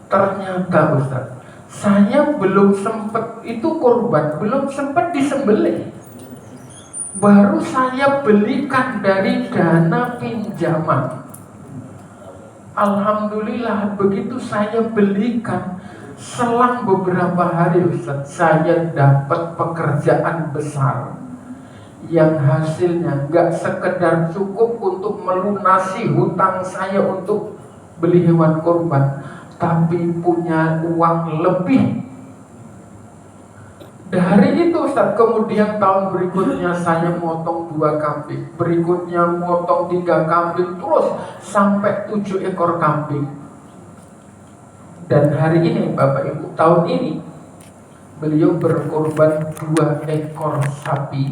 Ternyata Ustadz, saya belum sempat, itu korban belum sempat disembelih, baru saya belikan dari dana pinjaman. Alhamdulillah, begitu saya belikan, selang beberapa hari Ustaz, saya dapat pekerjaan besar yang hasilnya gak sekedar cukup untuk melunasi hutang saya untuk beli hewan korban, tapi punya uang lebih. Dari itu Ustaz, kemudian tahun berikutnya saya motong 2 kambing, berikutnya motong 3 kambing, terus sampai 7 ekor kambing. Dan hari ini Bapak Ibu, tahun ini beliau berkorban 2 ekor sapi,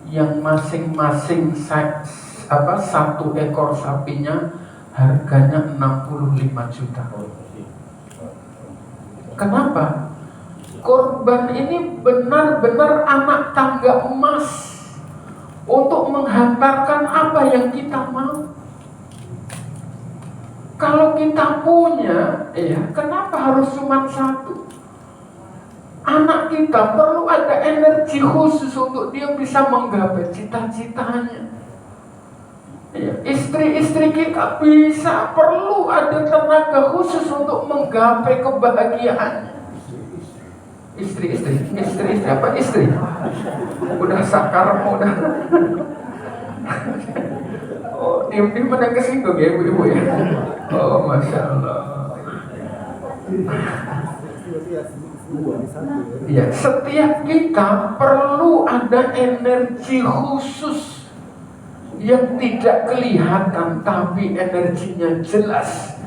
yang masing-masing 1 ekor sapinya harganya 65 juta. Kenapa? Korban ini benar-benar anak tangga emas untuk menghantarkan apa yang kita mau. Kalau kita punya, ya kenapa harus cuma satu? Anak kita perlu ada energi khusus untuk dia bisa menggapai cita-citanya. Ya, istri-istri kita perlu ada tenaga khusus untuk menggapai kebahagiaannya. Istri apa istri? Udah sakar udah. Oh, diem-diem ada kesinggung ya ibu-ibu ya. Oh, masya Allah. Ya, setiap kita perlu ada energi khusus yang tidak kelihatan tapi energinya jelas,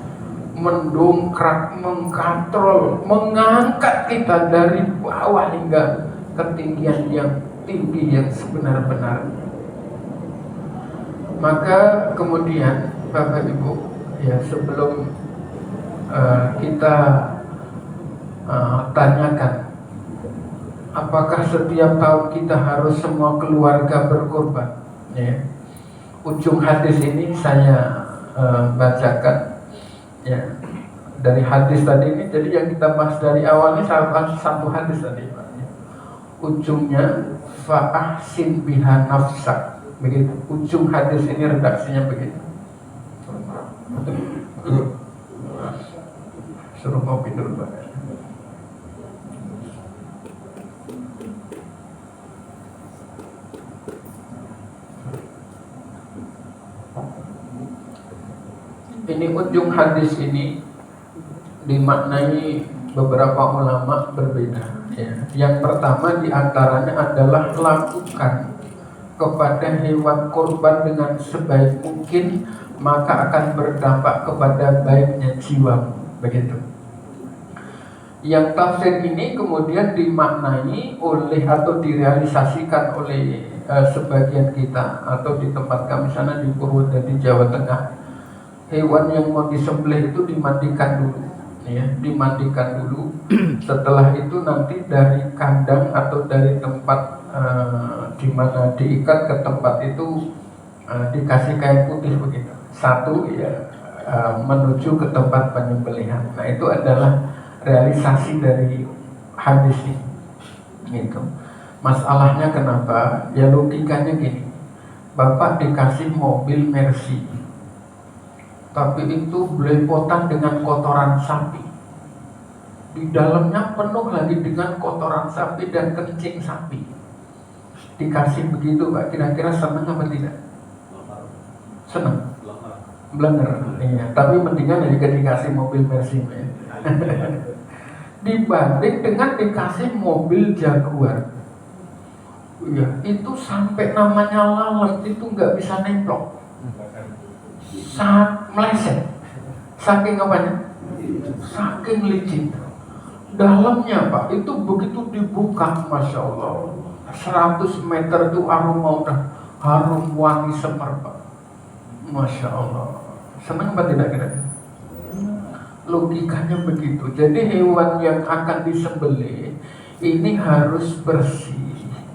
mendongkrak, mengkontrol, mengangkat kita dari bawah hingga ketinggian yang tinggi yang sebenar-benarnya. Maka kemudian Bapak Ibu, ya sebelum kita tanyakan apakah setiap tahun kita harus semua keluarga berkorban, ya. Ujung hadis ini saya bacakan, ya, dari hadis tadi ini. Jadi yang kita bahas dari awalnya satu hadis tadi, ya. Ujungnya fa'ahsin biha nafsak, begitu. Ujung hadis ini redaksinya begitu. Suruh ngopi dulu, Pak. Ini ujung hadis ini dimaknai beberapa ulama berbeda, ya. Yang pertama diantaranya adalah lakukan kepada hewan kurban dengan sebaik mungkin, maka akan berdampak kepada baiknya jiwa, begitu. Yang tafsir ini kemudian dimaknai oleh atau direalisasikan oleh sebagian kita atau di tempat kami sana di Purwodadi, Jawa Tengah. Hewan yang mau disembelih itu dimandikan dulu, ya, dimandikan dulu. Setelah itu nanti dari kandang atau dari tempat di mana diikat ke tempat itu dikasih kain putih begitu. Satu, ya, menuju ke tempat penyembelihan. Nah, itu adalah realisasi dari hadis ini. Gitu. Masalahnya kenapa? Ya logikanya gini. Bapak dikasih mobil Mercy, tapi itu belepotan dengan kotoran sapi. Di dalamnya penuh lagi dengan kotoran sapi dan kencing sapi. Dikasih begitu, Pak, kira-kira senang apa tidak? Senang. Blenger, iya. Tapi mendingan dikasih mobil Mercy, ya. Dibanding dengan dikasih mobil Jaguar. Ya, itu sampai namanya lalat itu nggak bisa nemplok. Sangat meleset. Saking apanya? Saking licin. Dalamnya, Pak, itu begitu dibuka, Masya Allah, 100 meter itu aroma udah harum wangi semerbak. Masya Allah. Senang apa tidak kira-kira? Logikanya begitu. Jadi hewan yang akan disembelih ini harus bersih,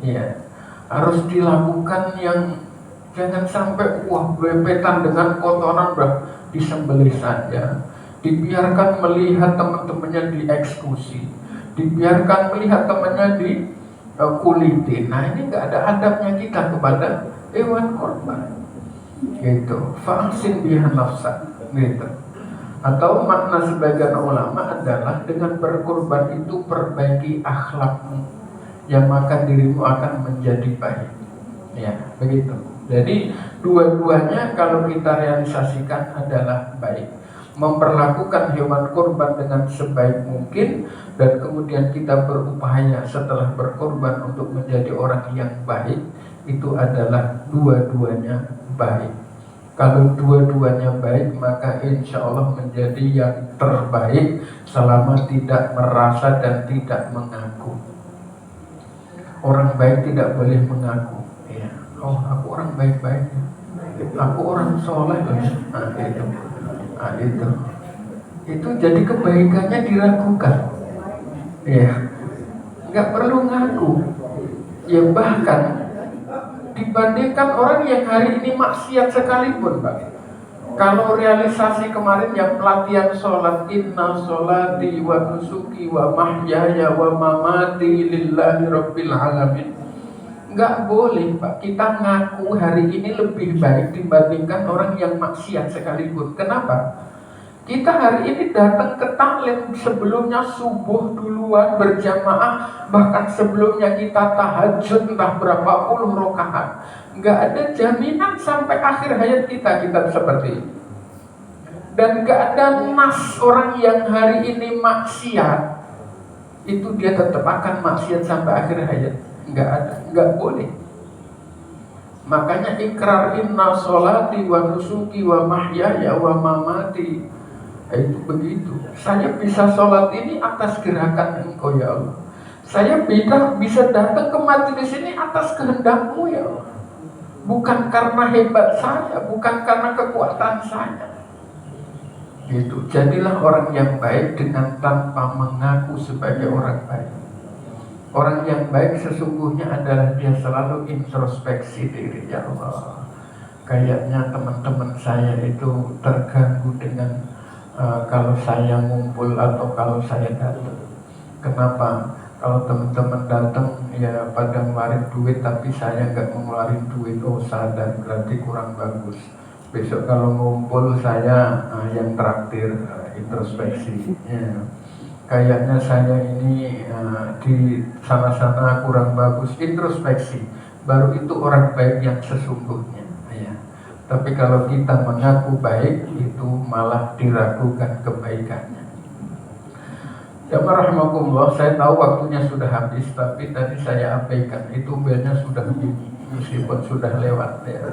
ya. Harus dilakukan yang jangan sampai bepetan dengan kotoran udah disembelih saja. Dibiarkan melihat teman-temannya dieksekusi, dibiarkan melihat temannya di kulitin. Nah, ini nggak ada adabnya kita kepada hewan korban. Gitu. Fa'ahsin biha nafsak, gitu. Atau makna sebagian ulama adalah dengan berkorban itu perbaiki akhlakmu, yang maka dirimu akan menjadi baik. Ya, begitu. Jadi dua-duanya kalau kita realisasikan adalah baik. Memperlakukan hewan kurban dengan sebaik mungkin, dan kemudian kita berupaya setelah berkorban untuk menjadi orang yang baik, itu adalah dua-duanya baik. Kalau dua-duanya baik, maka insya Allah menjadi yang terbaik selama tidak merasa dan tidak mengaku. Orang baik tidak boleh mengaku, ya. Oh, aku orang baik-baik, aku orang soleh, nah, itu. Nah, itu jadi kebaikannya diragukan. Ya, nggak perlu ngaku. Ya bahkan dibandingkan orang yang hari ini maksiat sekalipun, Pak. Kalau realisasi kemarin yang pelatihan sholat, inna sholati wa nusuki wa mahyaya wa mamati lillahi rabbil alamin. Nggak boleh, Pak, kita ngaku hari ini lebih baik dibandingkan orang yang maksiat sekalipun. Kenapa? Kita hari ini datang ke taklim, sebelumnya subuh duluan berjamaah, bahkan sebelumnya kita tahajud entah berapa puluh rakaat. Nggak ada jaminan sampai akhir hayat kita seperti ini. Dan nggak ada nas orang yang hari ini maksiat itu dia tetap akan maksiat sampai akhir hayat. Nggak ada, nggak boleh. Makanya ikrar inna sholati wa nusuki wa mahyaya wa mamati. Itu begitu. Saya bisa sholat ini atas gerakan Engkau ya Allah. Saya bisa datang ke majelis ini atas kehendak-Mu ya Allah. Bukan karena hebat saya, bukan karena kekuatan saya. Gitu. Jadilah orang yang baik dengan tanpa mengaku sebagai orang baik. Orang yang baik sesungguhnya adalah dia selalu introspeksi diri. Ya Allah, kayaknya teman-teman saya itu terganggu dengan kalau saya ngumpul atau kalau saya datang. Kenapa? Kalau teman-teman datang ya pada ngeluarin duit tapi saya nggak ngeluarin duit, oh sadar berarti kurang bagus. Besok kalau ngumpul saya yang traktir, introspeksi. Ya. Kayaknya saya ini di sana-sana kurang bagus, introspeksi. Baru itu orang baik yang sesungguhnya. Ya. Tapi kalau kita mengaku baik, itu malah diragukan kebaikannya. Ya rahmatullah, saya tahu waktunya sudah habis, tapi tadi saya abaikan, itu belnya sudah bunyi, meskipun sudah lewat ya.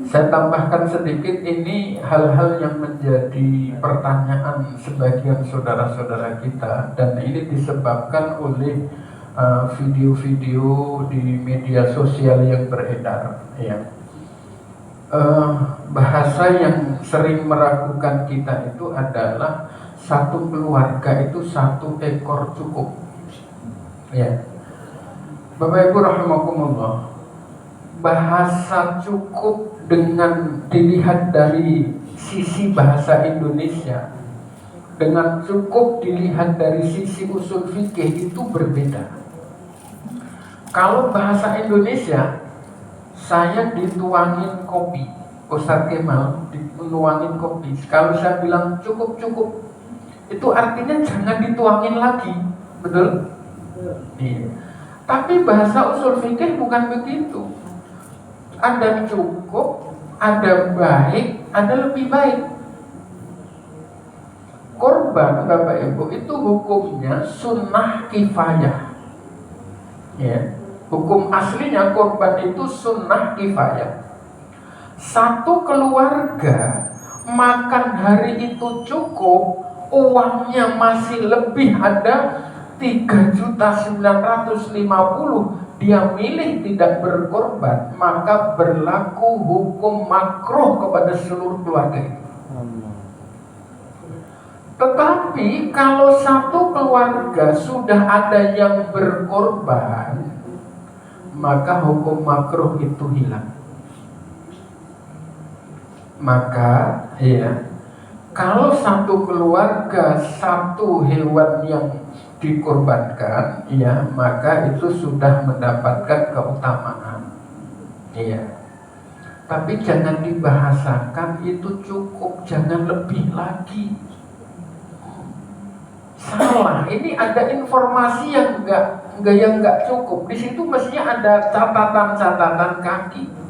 Saya tambahkan sedikit, ini hal-hal yang menjadi pertanyaan sebagian saudara-saudara kita, dan ini disebabkan oleh video-video di media sosial yang beredar ya. Bahasa yang sering meragukan kita itu adalah satu keluarga itu satu ekor cukup ya. Bapak Ibu rahimakumullah, bahasa cukup dengan dilihat dari sisi bahasa Indonesia, dengan cukup dilihat dari sisi usul fikih itu berbeda. Kalau bahasa Indonesia, saya dituangin kopi, Ustaz Kemal dituangin kopi. Kalau saya bilang cukup-cukup, itu artinya jangan dituangin lagi, betul? Iya. Tapi bahasa usul fikih bukan begitu. Ada cukup, ada baik, ada lebih baik. Korban Bapak Ibu itu hukumnya sunnah kifayah. Ya. Hukum aslinya korban itu sunnah kifayah. Satu keluarga makan hari itu cukup, uangnya masih lebih ada 3.950.000, dia milih tidak berkorban, maka berlaku hukum makruh kepada seluruh keluarga itu. Tetapi kalau satu keluarga sudah ada yang berkorban, maka hukum makruh itu hilang. Maka ya, kalau satu keluarga satu hewan yang dikorbankan, ya maka itu sudah mendapatkan keutamaan. Iya. Tapi jangan dibahasakan itu cukup, jangan lebih lagi. Salah. Ini ada informasi yang enggak cukup. Di situ mestinya ada catatan-catatan kaki.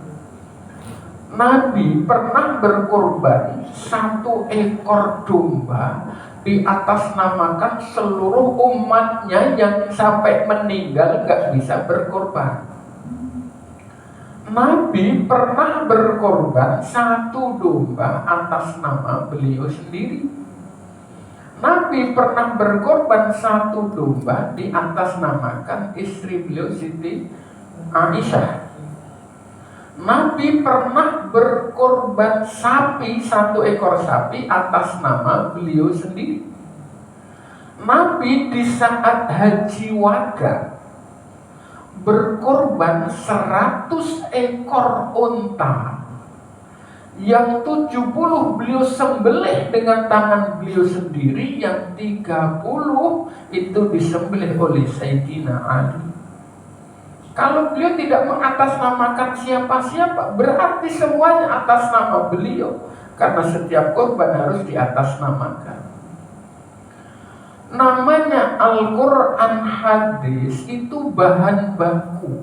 Nabi pernah berkorban 1 ekor domba di atas namakan seluruh umatnya yang sampai meninggal gak bisa berkorban. Nabi pernah berkorban 1 domba atas nama beliau sendiri. Nabi pernah berkorban 1 domba di atas namakan istri beliau Siti Aisyah. Nabi pernah berkorban sapi, 1 ekor sapi atas nama beliau sendiri. Nabi di saat haji wada berkorban 100 ekor unta, yang 70 beliau sembelih dengan tangan beliau sendiri, yang 30 itu disembelih oleh Sayyidina Ali. Kalau beliau tidak mengatasnamakan siapa-siapa, berarti semuanya atas nama beliau, karena setiap korban harus diatasnamakan. Namanya Al-Quran, hadis itu bahan baku.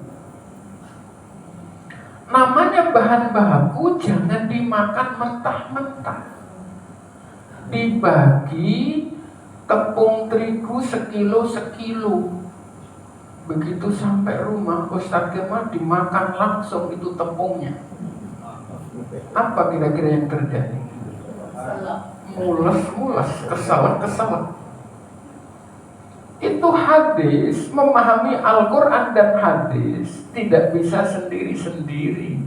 Namanya bahan baku jangan dimakan mentah-mentah. Dibagi tepung terigu sekilo. Begitu sampai rumah, Ustadz Kemal dimakan langsung itu tepungnya. Apa kira-kira yang terjadi? Mules, kesal. Itu hadis, memahami Al-Quran dan hadis tidak bisa sendiri-sendiri.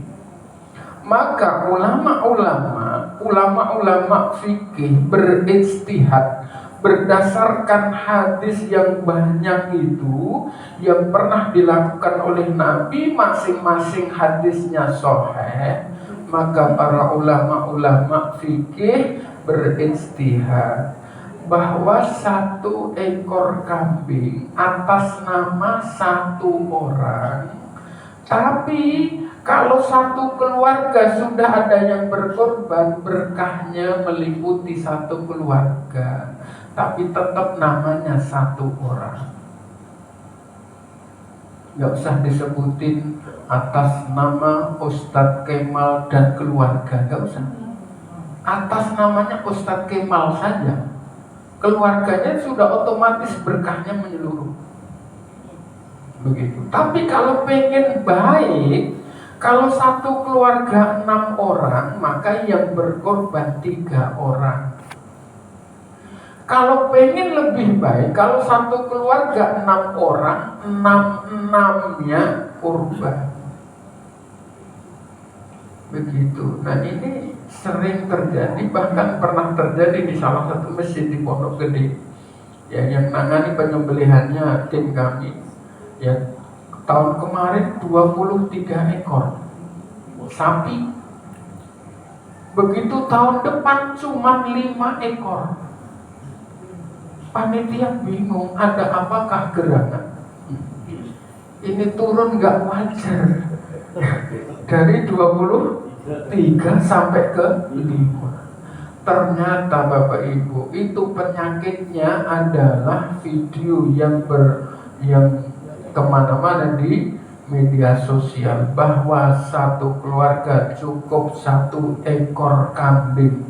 Maka ulama-ulama fikih berijtihad berdasarkan hadis yang banyak itu yang pernah dilakukan oleh Nabi, masing-masing hadisnya sahih. Maka para ulama fikih berijtihad bahwa 1 ekor kambing atas nama 1 orang. Tapi kalau 1 keluarga sudah ada yang berkorban, berkahnya meliputi 1 keluarga. Tapi tetap namanya 1 orang. Gak usah disebutin atas nama Ustadz Kemal dan keluarga, gak usah. Atas namanya Ustadz Kemal saja, keluarganya sudah otomatis berkahnya menyeluruh. Begitu. Tapi kalau pengen baik, kalau 1 keluarga 6 orang, maka yang berkorban 3 orang. Kalau pengen lebih baik, kalau 1 keluarga 6 orang, 6-6-nya korban. Begitu. Nah ini sering terjadi, bahkan pernah terjadi di salah satu masjid di Pondok Gede. Ya, yang nangani penyembelihannya tim kami. Ya, tahun kemarin 23 ekor sapi. Begitu tahun depan cuma 5 ekor. Panitia bingung, ada apakah gerangan? Ini turun gak wajar. Dari 23 sampai ke 5. Ternyata Bapak Ibu, itu penyakitnya adalah video yang kemana-mana di media sosial, bahwa 1 keluarga cukup 1 ekor kambing.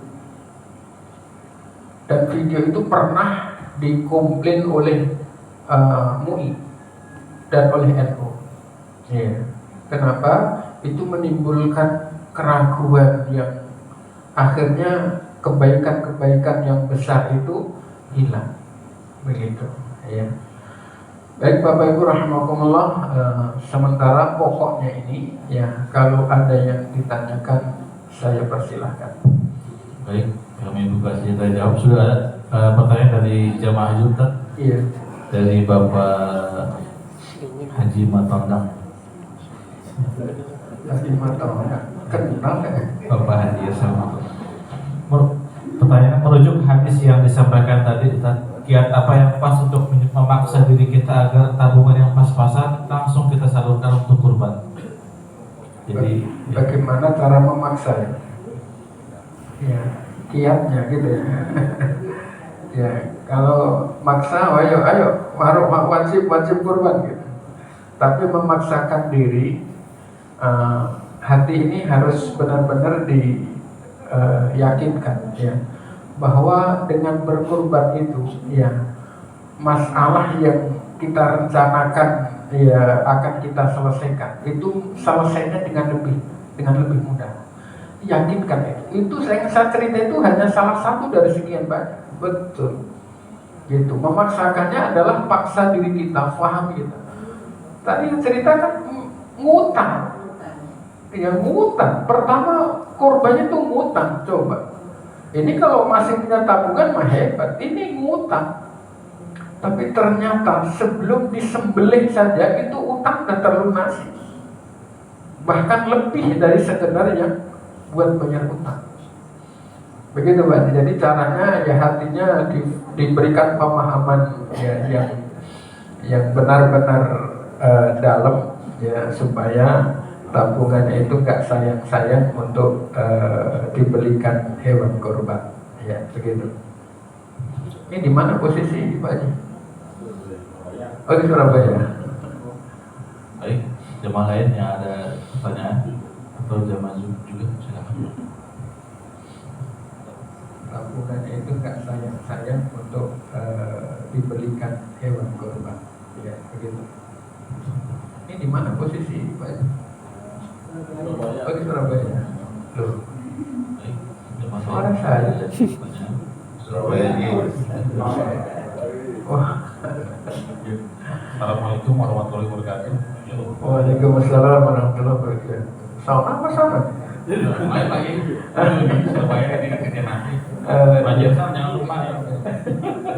Dan video itu pernah dikomplain oleh MUI dan oleh NU. Ya. Kenapa? Itu menimbulkan keraguan yang akhirnya kebaikan-kebaikan yang besar itu hilang. Begitu. Ya. Baik Bapak Ibu rahimakumullah, sementara pokoknya ini ya, kalau ada yang ditanyakan saya persilahkan. Baik, kami buka kita jawab. Sudah ada pertanyaan dari jamaah Juta. Iya. Dari Bapak Haji Matondang. Haji Matondang, kenal ya? Bapak Haji sama. Pertanyaan merujuk hadis yang disampaikan tadi, kiat apa yang pas untuk memaksa diri kita agar tabungan yang pas-pasan langsung kita salurkan untuk kurban. Jadi bagaimana cara memaksa ya? Ya, kiatnya gitu ya. Ya, kalau maksa, ayo, wajib kurban gitu. Tapi memaksakan diri, hati ini harus benar-benar diyakinkan ya, bahwa dengan berkurban itu ya, masalah yang kita rencanakan ya akan kita selesaikan, itu selesainya dengan lebih mudah. Yakinkan itu saya cerita itu hanya salah satu dari sekian banyak. Betul. Gitu. Memaksakannya adalah paksa diri kita, paham kita. Tadi cerita kan ngutang. Ya ngutang. Pertama korbannya tuh ngutang. Coba. Ini kalau masih punya tabungan mah hebat. Ini ngutang. Tapi ternyata sebelum disembelih saja itu utang udah terlunasi. Bahkan lebih dari sekedarnya buat bayar utang. Begitu Pak. Jadi caranya ya hatinya diberikan pemahaman ya, yang benar-benar dalam ya, supaya tabungannya itu gak sayang-sayang untuk dibelikan hewan kurban ya, begitu. Ini di mana posisi Pak Haji? Oh, di Surabaya. Baik, jemaah lain yang ada pertanyaan atau jemaah juga silakan. Tabungannya itu gak sayang-sayang untuk dibelikan hewan kurban ya, begitu. Ini di mana posisi Pak Haji? Oh, di Surabaya. Loh, Baik, jemaah suara lain saya. pertanyaan. Surabaya ini. Wah. Assalamualaikum warahmatullahi wabarakatuh. Waalaikumsalam warahmatullahi wabarakatuh. Sound apa sama? Baik lagi. Surabaya ini kerja nanti. Banjir jangan lupa ya.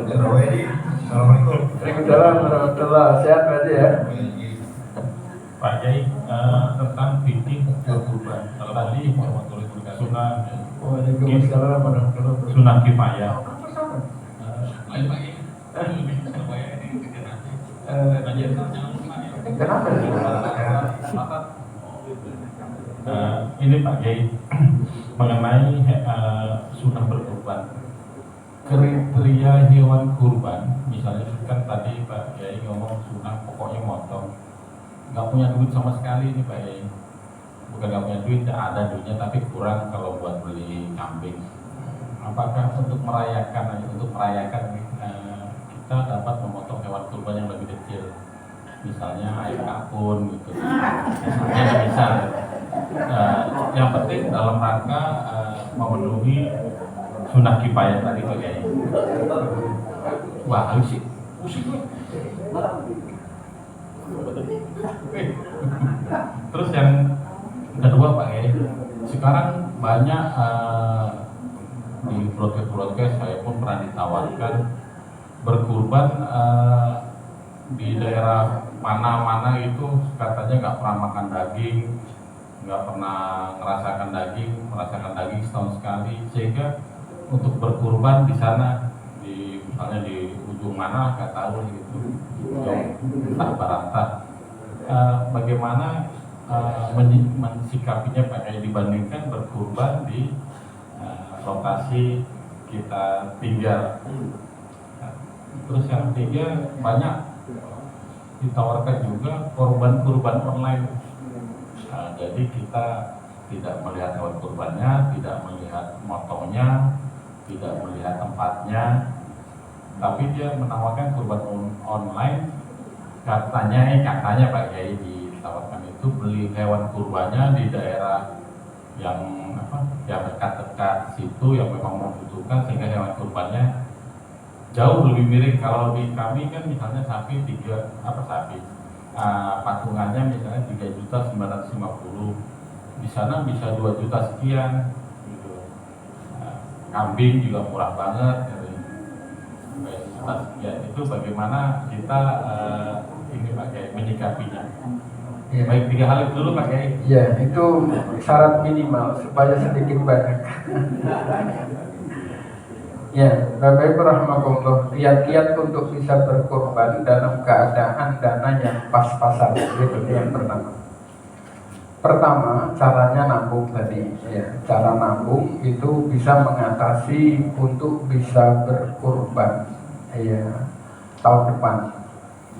Surabaya ini. Assalamualaikum. Waalaikumsalam warahmatullahi wabarakatuh. Sehat Pak Haji ya? Pak Yai, tentang fikih kurban. Kalau tadi warahmatullahi wabarakatuh. Sunnah. Waalaikumsalam warahmatullahi wabarakatuh. Sunnah kifayah. Apa sama? Baik lagi. Surabaya ini kerja nanti. Banjir jangan lupa ya. Ini kenapa sih? Ini Pak Yai mengenai sunnah berkurban, kriteria hewan kurban, misalnya kan tadi Pak Yai ngomong sunnah pokoknya motong, nggak punya duit sama sekali ini Pak Yai, bukan nggak punya duit, ada duitnya tapi kurang kalau buat beli kambing. Apakah untuk merayakan kita dapat memotong hewan kurban yang lebih kecil, misalnya ayam kapun gitu, misalnya misal. Yang penting dalam rangka memenuhi sunnah kifayah tadi Pak Yai. Wah, halus sih. Pusing gue. Terus yang kedua Pak Yai, sekarang banyak di broadcast saya pun pernah ditawarkan berkurban di daerah mana-mana itu katanya nggak pernah makan daging, nggak pernah merasakan daging setahun sekali, sehingga untuk berkurban di sana, misalnya di ujung mana nggak tahu gitu, entah barantah. Bagaimana mensikapinya Pak Yai dibandingkan berkurban di lokasi kita tinggal. Terus yang ketiga, banyak ditawarkan juga kurban online. Jadi kita tidak melihat hewan kurbannya, tidak melihat motongnya, tidak melihat tempatnya, tapi dia menawarkan kurban online. Katanya Pak Yai ditawarkan itu beli hewan kurbannya di daerah yang dekat-dekat situ yang memang membutuhkan, sehingga hewan kurbannya jauh lebih miring. Kalau di kami kan misalnya patungannya misalnya 3.950.000, di sana bisa 2 juta sekian gitu. Kambing juga murah banget gitu. 2 juta sekian. Itu bagaimana kita ini Pak Kiai menyikapinya? Ya. Baik, 3 hal itu dulu Pak Kiai. Ya, itu syarat minimal supaya sedikit banyak. Ya, Bapak Ibu rahmatullah, kiat-kiat untuk bisa berkorban dalam keadaan dana yang pas-pasan, itu yang pertama. Pertama, caranya nabung tadi. Ya, cara nabung itu bisa mengatasi untuk bisa berkorban. Ya, tahun depan,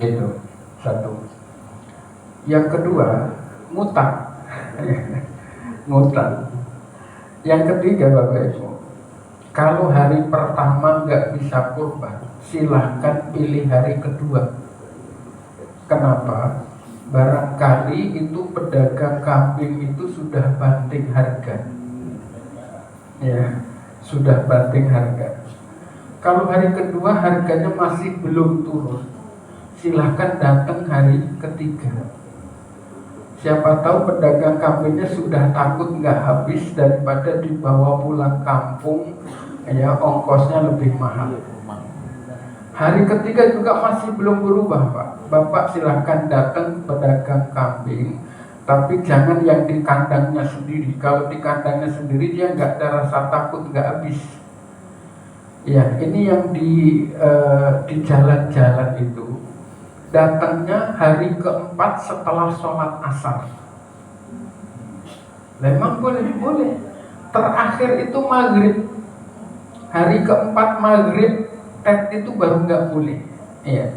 gitu. Satu. Yang kedua, ngutang. Ngutang. Yang ketiga, Bapak Ibu, kalau hari pertama nggak bisa kurban, silahkan pilih hari kedua. Kenapa? Barangkali itu pedagang kambing itu sudah banting harga. Ya, sudah banting harga. Kalau hari kedua harganya masih belum turun, silahkan datang hari ketiga. Siapa tahu pedagang kambingnya sudah takut nggak habis daripada dibawa pulang kampung, ya ongkosnya lebih mahal. Hari ketiga juga masih belum berubah, Pak. Bapak silahkan datang pedagang kambing, tapi jangan yang di kandangnya sendiri. Kalau di kandangnya sendiri dia nggak ada rasa takut nggak habis. Ya, ini yang di jalan-jalan itu datangnya hari keempat setelah sholat asar. Memang boleh. Terakhir itu maghrib. Hari keempat maghrib, itu baru nggak boleh. Iya.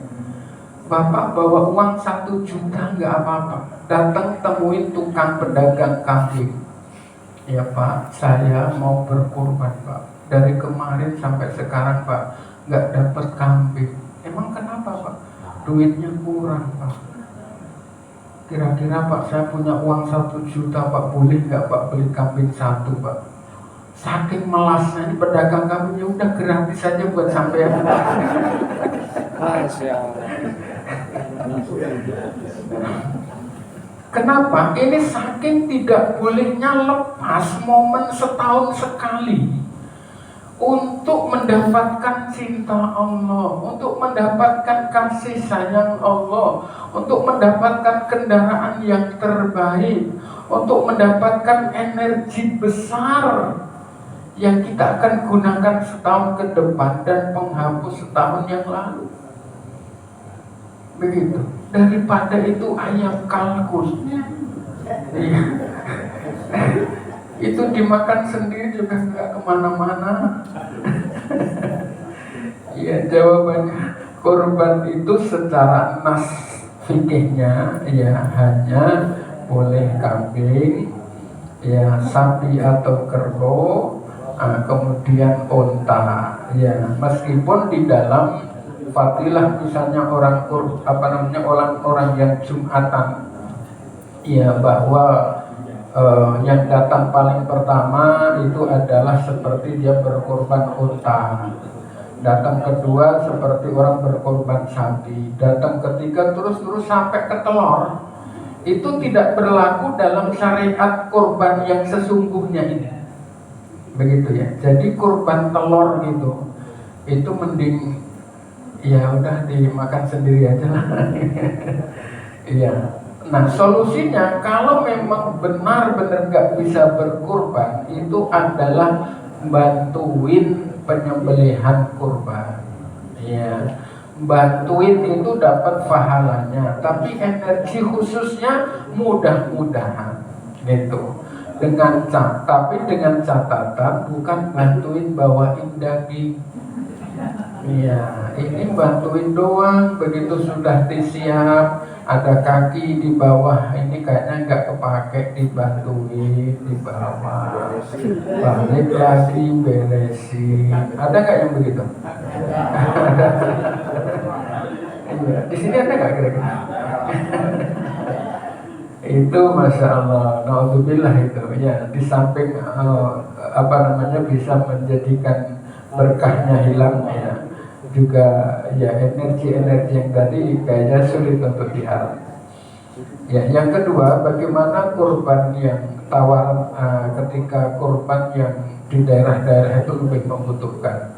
Bapak bawa uang 1 juta nggak apa-apa. Datang temuin tukang pedagang kambing. Ya Pak, saya mau berkorban Pak. Dari kemarin sampai sekarang Pak, nggak dapat kambing. Emang kenapa Pak? Duitnya kurang Pak. Kira-kira Pak, saya punya uang 1 juta Pak, boleh nggak Pak beli kambing 1 Pak? Saking melasnya ini pedagang kambingnya, udah gratis saja buat sampean. Kenapa? Ini saking tidak bolehnya lepas momen setahun sekali untuk mendapatkan cinta Allah, untuk mendapatkan kasih sayang Allah, untuk mendapatkan kendaraan yang terbaik, untuk mendapatkan energi besar yang kita akan gunakan setahun ke depan dan penghapus setahun yang lalu. Begitu. Daripada itu ayam kalkun. Iya. Itu dimakan sendiri juga nggak kemana-mana. Ya, jawabannya kurban itu secara nas fikihnya ya hanya boleh kambing, ya sapi atau kerbau, kemudian unta. Ya, meskipun di dalam fadilah misalnya orang yang Jumatan, ya bahwa yang datang paling pertama itu adalah seperti dia berkorban unta. Datang kedua seperti orang berkorban sapi. Datang ketiga terus sampai ke telur. Itu tidak berlaku dalam syariat korban yang sesungguhnya ini. Begitu ya. Jadi korban telur gitu, itu mending ya udah dimakan sendiri aja lah. Iya. Nah, solusinya kalau memang benar-benar nggak bisa berkurban, itu adalah bantuin penyembelihan kurban. Ya, bantuin itu dapat pahalanya, tapi energi khususnya mudah-mudahan gitu. Tapi dengan catatan bukan bantuin bawain daging. Iya, ini bantuin doang, begitu sudah disiap, ada kaki di bawah, ini kayaknya nggak kepake, dibantuin, dibawa, balik lagi, beresin. Ada nggak yang begitu? Iya, di sini ada nggak kira-kira? Itu masya Allah, naudzubillah itu ya, di samping bisa menjadikan berkahnya hilang ya, juga ya energi yang tadi kayaknya sulit untuk diharap. Ya, yang kedua, bagaimana kurban yang tawaran ketika kurban yang di daerah-daerah itu lebih membutuhkan.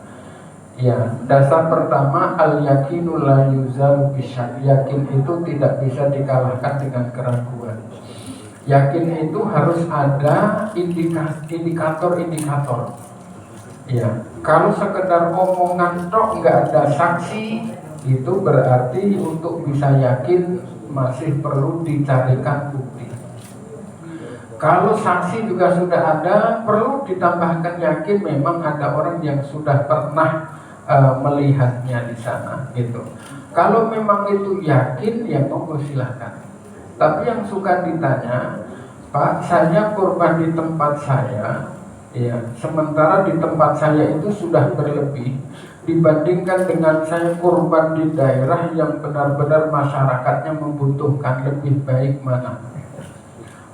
Ya, dasar pertama al-yakinu la yuzalu bisyak. Yakin itu tidak bisa dikalahkan dengan keraguan. Yakin itu harus ada indikator-indikator. Ya, kalau sekedar omongan tok nggak ada saksi, itu berarti untuk bisa yakin masih perlu dicarikan bukti. Kalau saksi juga sudah ada, perlu ditambahkan yakin memang ada orang yang sudah pernah melihatnya di sana, gitu. Kalau memang itu yakin, ya monggo silahkan. Tapi yang suka ditanya, Pak, saya kurban di tempat saya. Ya, sementara di tempat saya itu sudah berlebih dibandingkan dengan saya kurban di daerah yang benar-benar masyarakatnya membutuhkan, lebih baik mana?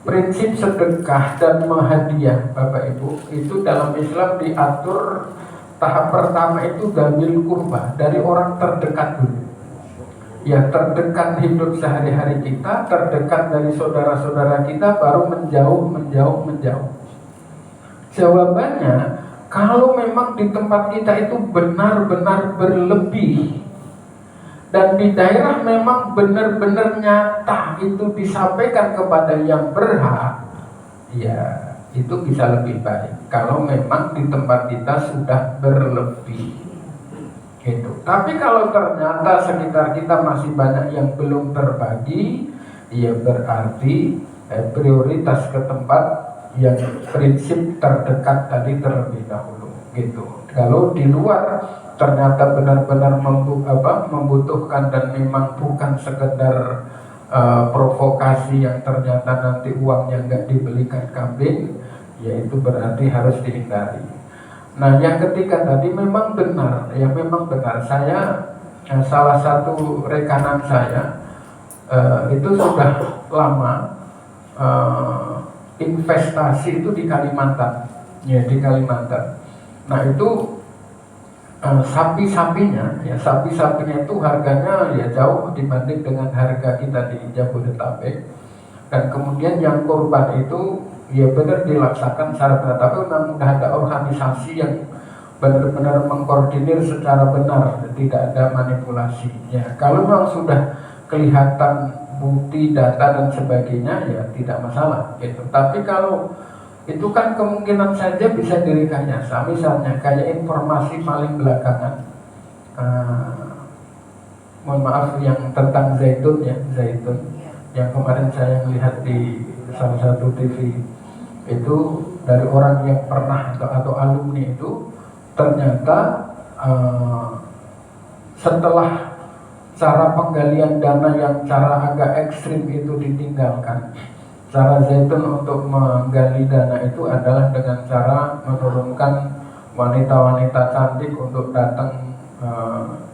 Prinsip sedekah dan menghadiah, Bapak Ibu, itu dalam Islam diatur tahap pertama itu damil kurban, dari orang terdekat dulu. ya terdekat hidup sehari-hari kita, terdekat dari saudara-saudara kita, baru menjauh. Jawabannya, kalau memang di tempat kita itu benar-benar berlebih, dan di daerah memang benar-benar nyata itu disampaikan kepada yang berhak, ya itu bisa lebih baik. Kalau memang di tempat kita sudah berlebih, gitu. Tapi kalau ternyata sekitar kita masih banyak yang belum terbagi, ya berarti prioritas ke tempat yang prinsip terdekat tadi terlebih dahulu, gitu. Kalau di luar ternyata benar-benar membutuhkan dan memang bukan sekedar provokasi yang ternyata nanti uangnya nggak dibelikan kambing, ya itu berarti harus dihindari. Nah, yang ketiga tadi memang benar. Saya salah satu rekanan saya itu sudah lama investasi itu di Kalimantan, ya di Kalimantan. Nah itu sapi-sapinya itu harganya ya jauh dibanding dengan harga kita di Jabodetabek. Dan kemudian yang korban itu ya benar dilaksanakan secara benar, tapi memang sudah ada organisasi yang benar-benar mengkoordinir secara benar, tidak ada manipulasi. Ya kalau memang sudah kelihatan bukti, data dan sebagainya, ya tidak masalah gitu. Tapi kalau itu kan kemungkinan saja bisa direkayasa. Misalnya kayak informasi paling belakangan, mohon maaf, yang tentang zaitun yang kemarin saya melihat di salah satu TV itu dari orang yang pernah atau alumni itu, ternyata setelah cara penggalian dana yang cara agak ekstrim itu ditinggalkan, cara zaitun untuk menggali dana itu adalah dengan cara menurunkan wanita-wanita cantik untuk datang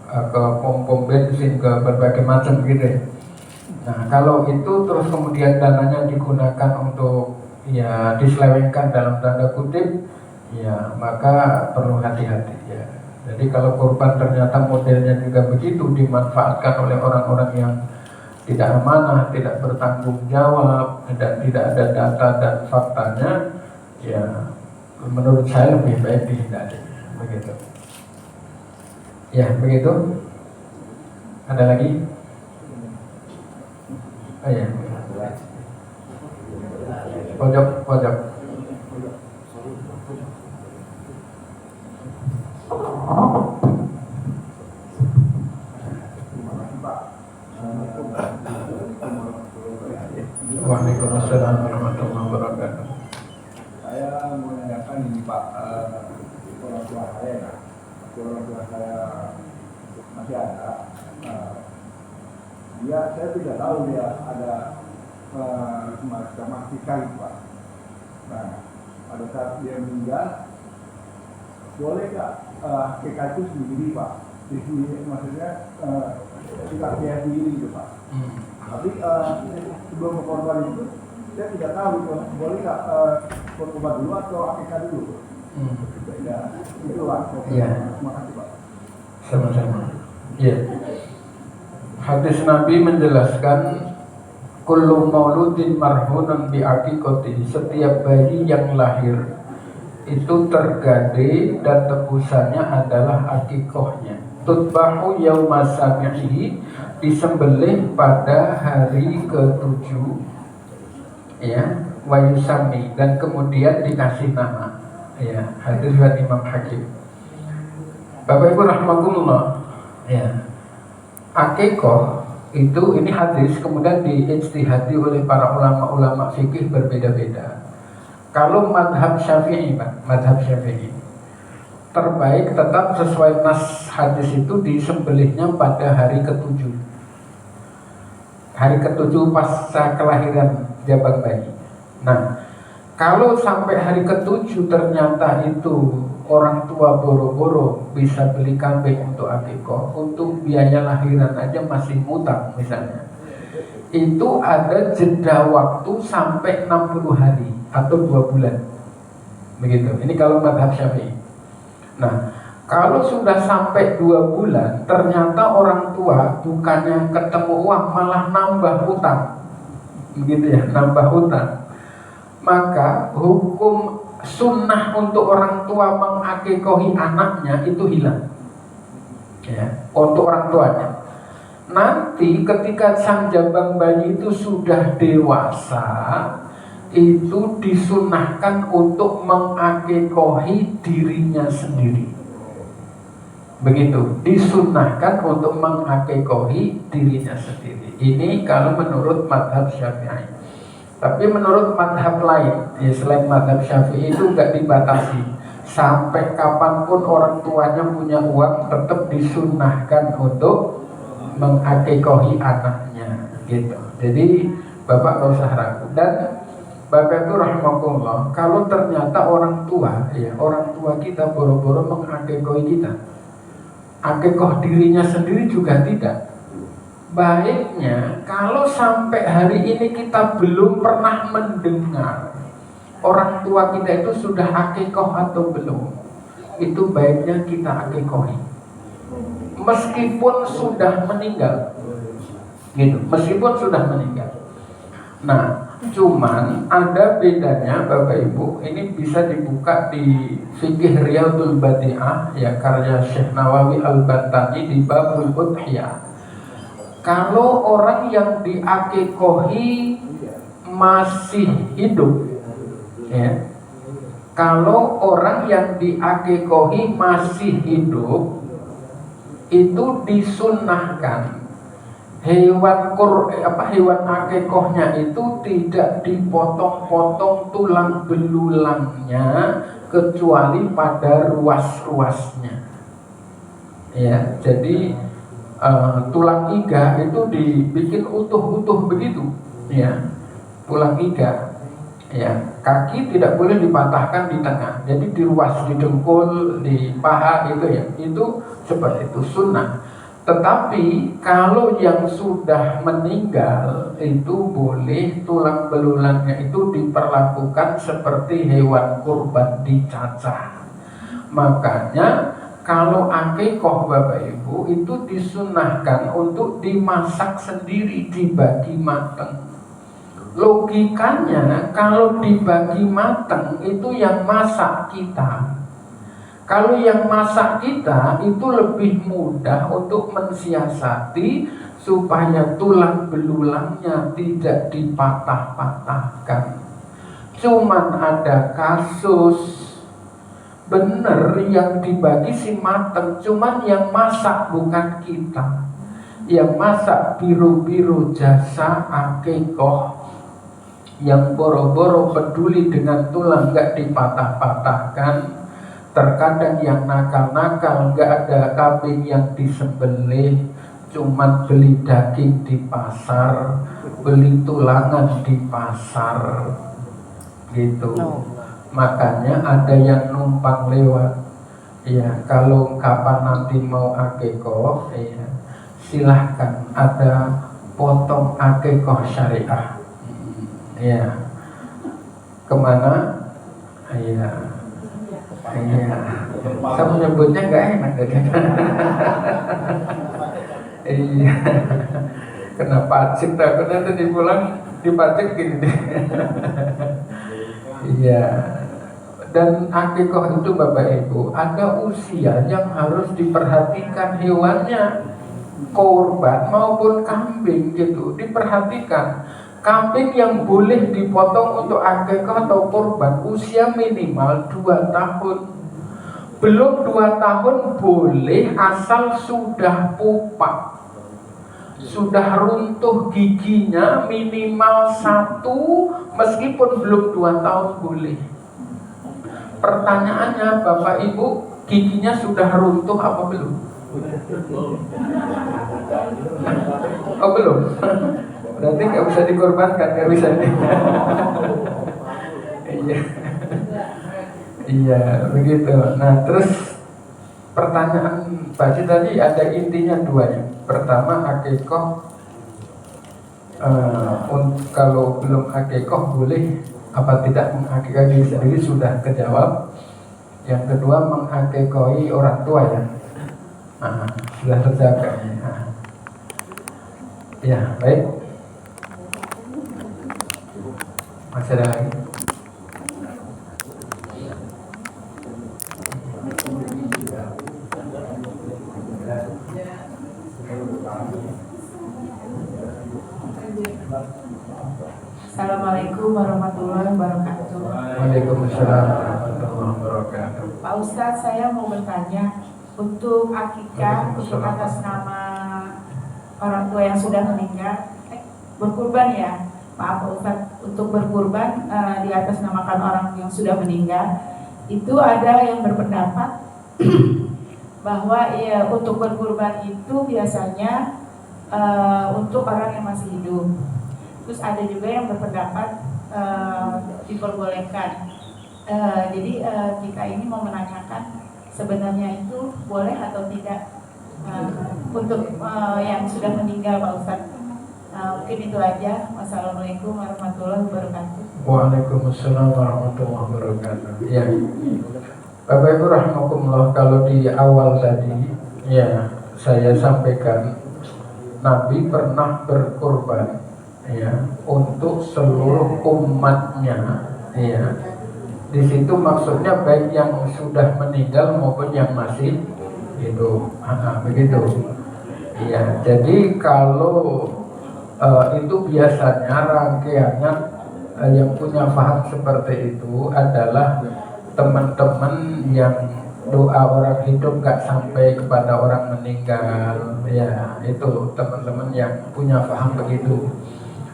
ke pom-pom bensin, ke berbagai macam gitu ya. Nah kalau itu terus kemudian dananya digunakan untuk ya diselewengkan dalam tanda kutip, ya maka perlu hati-hati ya. Jadi kalau korban ternyata modelnya juga begitu, dimanfaatkan oleh orang-orang yang tidak amanah, tidak bertanggung jawab, dan tidak ada data dan faktanya, ya menurut saya lebih baik dihindari. Begitu. Ya, begitu. Ada lagi? Oh ya. Pojok. Waalaikumsalam warahmatullahi wabarakatuh. Saya mau menanyakan ini Pak, orang tua saya masih ada. Saya tidak tahu dia ada semacam akikah Pak. Nah, pada saat dia meninggal, boleh nggak akikah itu sendiri Pak? Di sini maksudnya tidak dia sendiri itu Pak. Tapi sebelum berkorban itu saya tidak tahu boleh nggak berkorban dulu atau akikah dulu. Ya, itulah. Ya. Terima kasih Pak. Sama-sama. Ya. Hadis Nabi menjelaskan kullu mauludin marhunun bi aqiqati, setiap bayi yang lahir itu tergade dan tebusannya adalah aqiqahnya. Tutbahu yauma sabihi, disembelih pada hari ke-7 ya, wa yusami, dan kemudian dikasih nama ya. Hadis riwayat Imam Hakim. Bapak Ibu rahimakumullah ya. Akikoh itu, ini hadis kemudian diijtihadi oleh para ulama-ulama fikih berbeda-beda. Kalau madhab syafi'i Pak, madhab syafi'i terbaik tetap sesuai nas hadis itu disembelihnya pada hari ke-7. Hari ke-7 pasca kelahiran jabang bayi. Nah, kalau sampai hari ke-7 ternyata itu orang tua boro-boro bisa beli kambing untuk akikoh, untuk biaya lahiran aja masih ngutang misalnya, itu ada jeda waktu sampai 60 hari atau 2 bulan begitu. Ini kalau madhab syafi'i. Nah, Kalau sudah sampai 2 bulan, ternyata orang tua bukannya ketemu uang, malah nambah utang. Begitu ya, nambah utang. Maka hukum sunnah untuk orang tua mengakikohi anaknya itu hilang. Ya, untuk orang tuanya. Nanti ketika sang jabang bayi itu sudah dewasa, itu disunahkan untuk mengakikohi dirinya sendiri. Begitu, disunahkan untuk mengakikohi dirinya sendiri. Ini kalau menurut mazhab Syafi'i. Tapi menurut mazhab lain, ya selain mazhab Syafi'i itu nggak dibatasi. Sampai kapanpun orang tuanya punya uang, tetap disunahkan untuk mengakikohi anaknya, gitu. Jadi Bapak nggak usah ragu. Dan Bapak itu rahimakumullah, kalau ternyata orang tua kita boro-boro mengakikohi kita, akikoh dirinya sendiri juga tidak. Baiknya kalau sampai hari ini kita belum pernah mendengar orang tua kita itu sudah akikoh atau belum, itu baiknya kita akikohi meskipun sudah meninggal, gitu, meskipun sudah meninggal. Nah, cuman ada bedanya Bapak Ibu, ini bisa dibuka di Fiqh Riyadul Badi'ah, ya, karya Syekh Nawawi Al-Bantani di Babul Udhiyah. Kalau orang yang diakikohi masih hidup, ya, kalau orang yang diakikohi masih hidup, itu disunahkan hewan akikohnya itu tidak dipotong-potong tulang belulangnya kecuali pada ruas-ruasnya. Ya, jadi tulang iga itu dibikin utuh-utuh begitu, ya, tulang iga. Ya, kaki tidak boleh dipatahkan di tengah, jadi di ruas, di dengkul, di paha itu, ya, itu seperti itu sunnah. Tetapi kalau yang sudah meninggal itu boleh tulang belulangnya itu diperlakukan seperti hewan kurban, dicacah. Makanya kalau akikoh Bapak Ibu itu disunahkan untuk dimasak sendiri, dibagi matang. Logikanya kalau dibagi matang itu yang masak kita. Kalau yang masak kita itu lebih mudah untuk mensiasati supaya tulang belulangnya tidak dipatah-patahkan. Cuman ada kasus bener yang dibagi si mateng, cuman yang masak bukan kita. Yang masak biru-biru jasa akikoh, yang boro-boro peduli dengan tulang gak dipatah-patahkan. Terkadang yang nakal-nakal gak ada kambing yang disembelih, cuman beli daging di pasar, beli tulangan di pasar, gitu. Makanya ada yang numpang lewat. Ya, kalau kapan nanti mau akikoh, ya, silahkan ada potong akikoh syariah. Ya, kemana? Ya, iya. Saya menyebutnya nggak enak, iya. Kenapa cik takutnya nanti pulang dipacik gini deh. Iya. Dan akikoh itu Bapak Ibu ada usia yang harus diperhatikan hewannya, korban maupun kambing, gitu, diperhatikan. Kambing yang boleh dipotong untuk akikah atau kurban usia minimal 2 tahun. Belum 2 tahun boleh asal sudah pupak, sudah runtuh giginya minimal 1, meskipun belum 2 tahun boleh. Pertanyaannya Bapak Ibu, giginya sudah runtuh apa belum? Oh belum. Berarti nggak bisa dikorbankan, nggak bisa. Iya, iya begitu. Nah terus pertanyaan Pak Cik tadi ada intinya 2 ya. Pertama akikoh, kalau belum akikoh boleh apa tidak mengakikah diri sendiri, sudah kejawab. Yang kedua mengakekoi orang tua ya. Sudah selesai kayaknya. Ya, baik. Masih ada lagi? Assalamualaikum warahmatullahi wabarakatuh. Waalaikumsalam warahmatullahi wabarakatuh. Pak Ustadz, saya mau bertanya, untuk akikah, untuk atas nama orang tua yang sudah meninggal, berkurban ya, maaf Pak Ustadz, untuk berkurban di atas namakan orang yang sudah meninggal, itu ada yang berpendapat bahwa ya, untuk berkurban itu biasanya untuk orang yang masih hidup. Terus ada juga yang berpendapat diperbolehkan. Jadi kita ini mau menanyakan sebenarnya itu boleh atau tidak untuk yang sudah meninggal Pak Ustadz. Mungkin itu aja. Wassalamualaikum warahmatullahi wabarakatuh. Waalaikumsalam warahmatullahi wabarakatuh. Ya, Bapak Ibu rahimakumullah, kalau di awal tadi ya saya sampaikan Nabi pernah berkorban ya untuk seluruh umatnya ya. Di situ maksudnya baik yang sudah meninggal maupun yang masih hidup. Begitu. Ya, jadi kalau itu biasanya rangkaiannya yang punya paham seperti itu adalah teman-teman yang doa orang hidup gak sampai kepada orang meninggal ya, itu teman-teman yang punya paham begitu.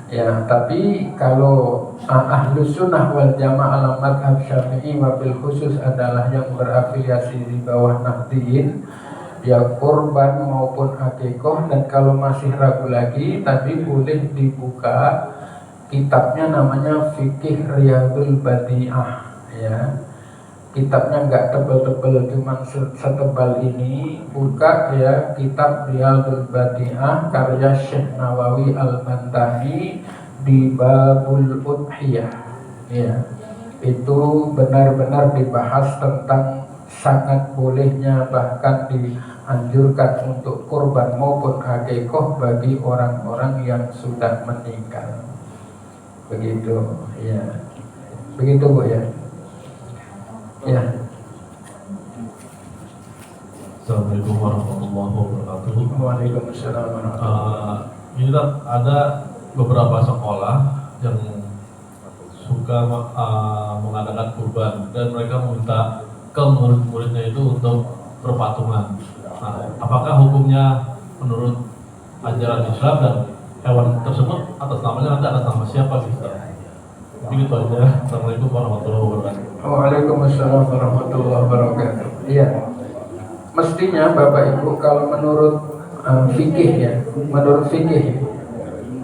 Ya, tapi kalau Ahlus Sunnah wal Jamaah madhab Syafi'i wabil khusus adalah yang berafiliasi di bawah Nahdliyin, ya kurban maupun akikoh. Dan kalau masih ragu lagi, tadi boleh dibuka kitabnya, namanya Fikih Riyadul Badi'ah ya. Kitabnya nggak tebel-tebel, cuma setebal ini. Buka ya kitab Riyadul Badi'ah karya Syekh Nawawi Al-Bantani di Babul Udhiyah ya. Itu benar-benar dibahas tentang sangat bolehnya, bahkan dianjurkan untuk kurban maupun akikoh bagi orang-orang yang sudah meninggal. Begitu ya. Begitu Bu ya. Ya. Assalamualaikum warahmatullahi wabarakatuh. Waalaikumsalam warahmatullahi wabarakatuh. Ini ada beberapa sekolah yang suka mengadakan kurban dan mereka meminta ke murid-muridnya itu untuk berpatungan. Nah, apakah hukumnya menurut ajaran Islam dan hewan tersebut atas namanya nanti atas nama siapa gitu? Begitu aja. Assalamualaikum warahmatullahi wabarakatuh. Waalaikumsalam warahmatullahi wabarakatuh. Iya. Mestinya Bapak Ibu kalau menurut fikih ya, menurut fikih,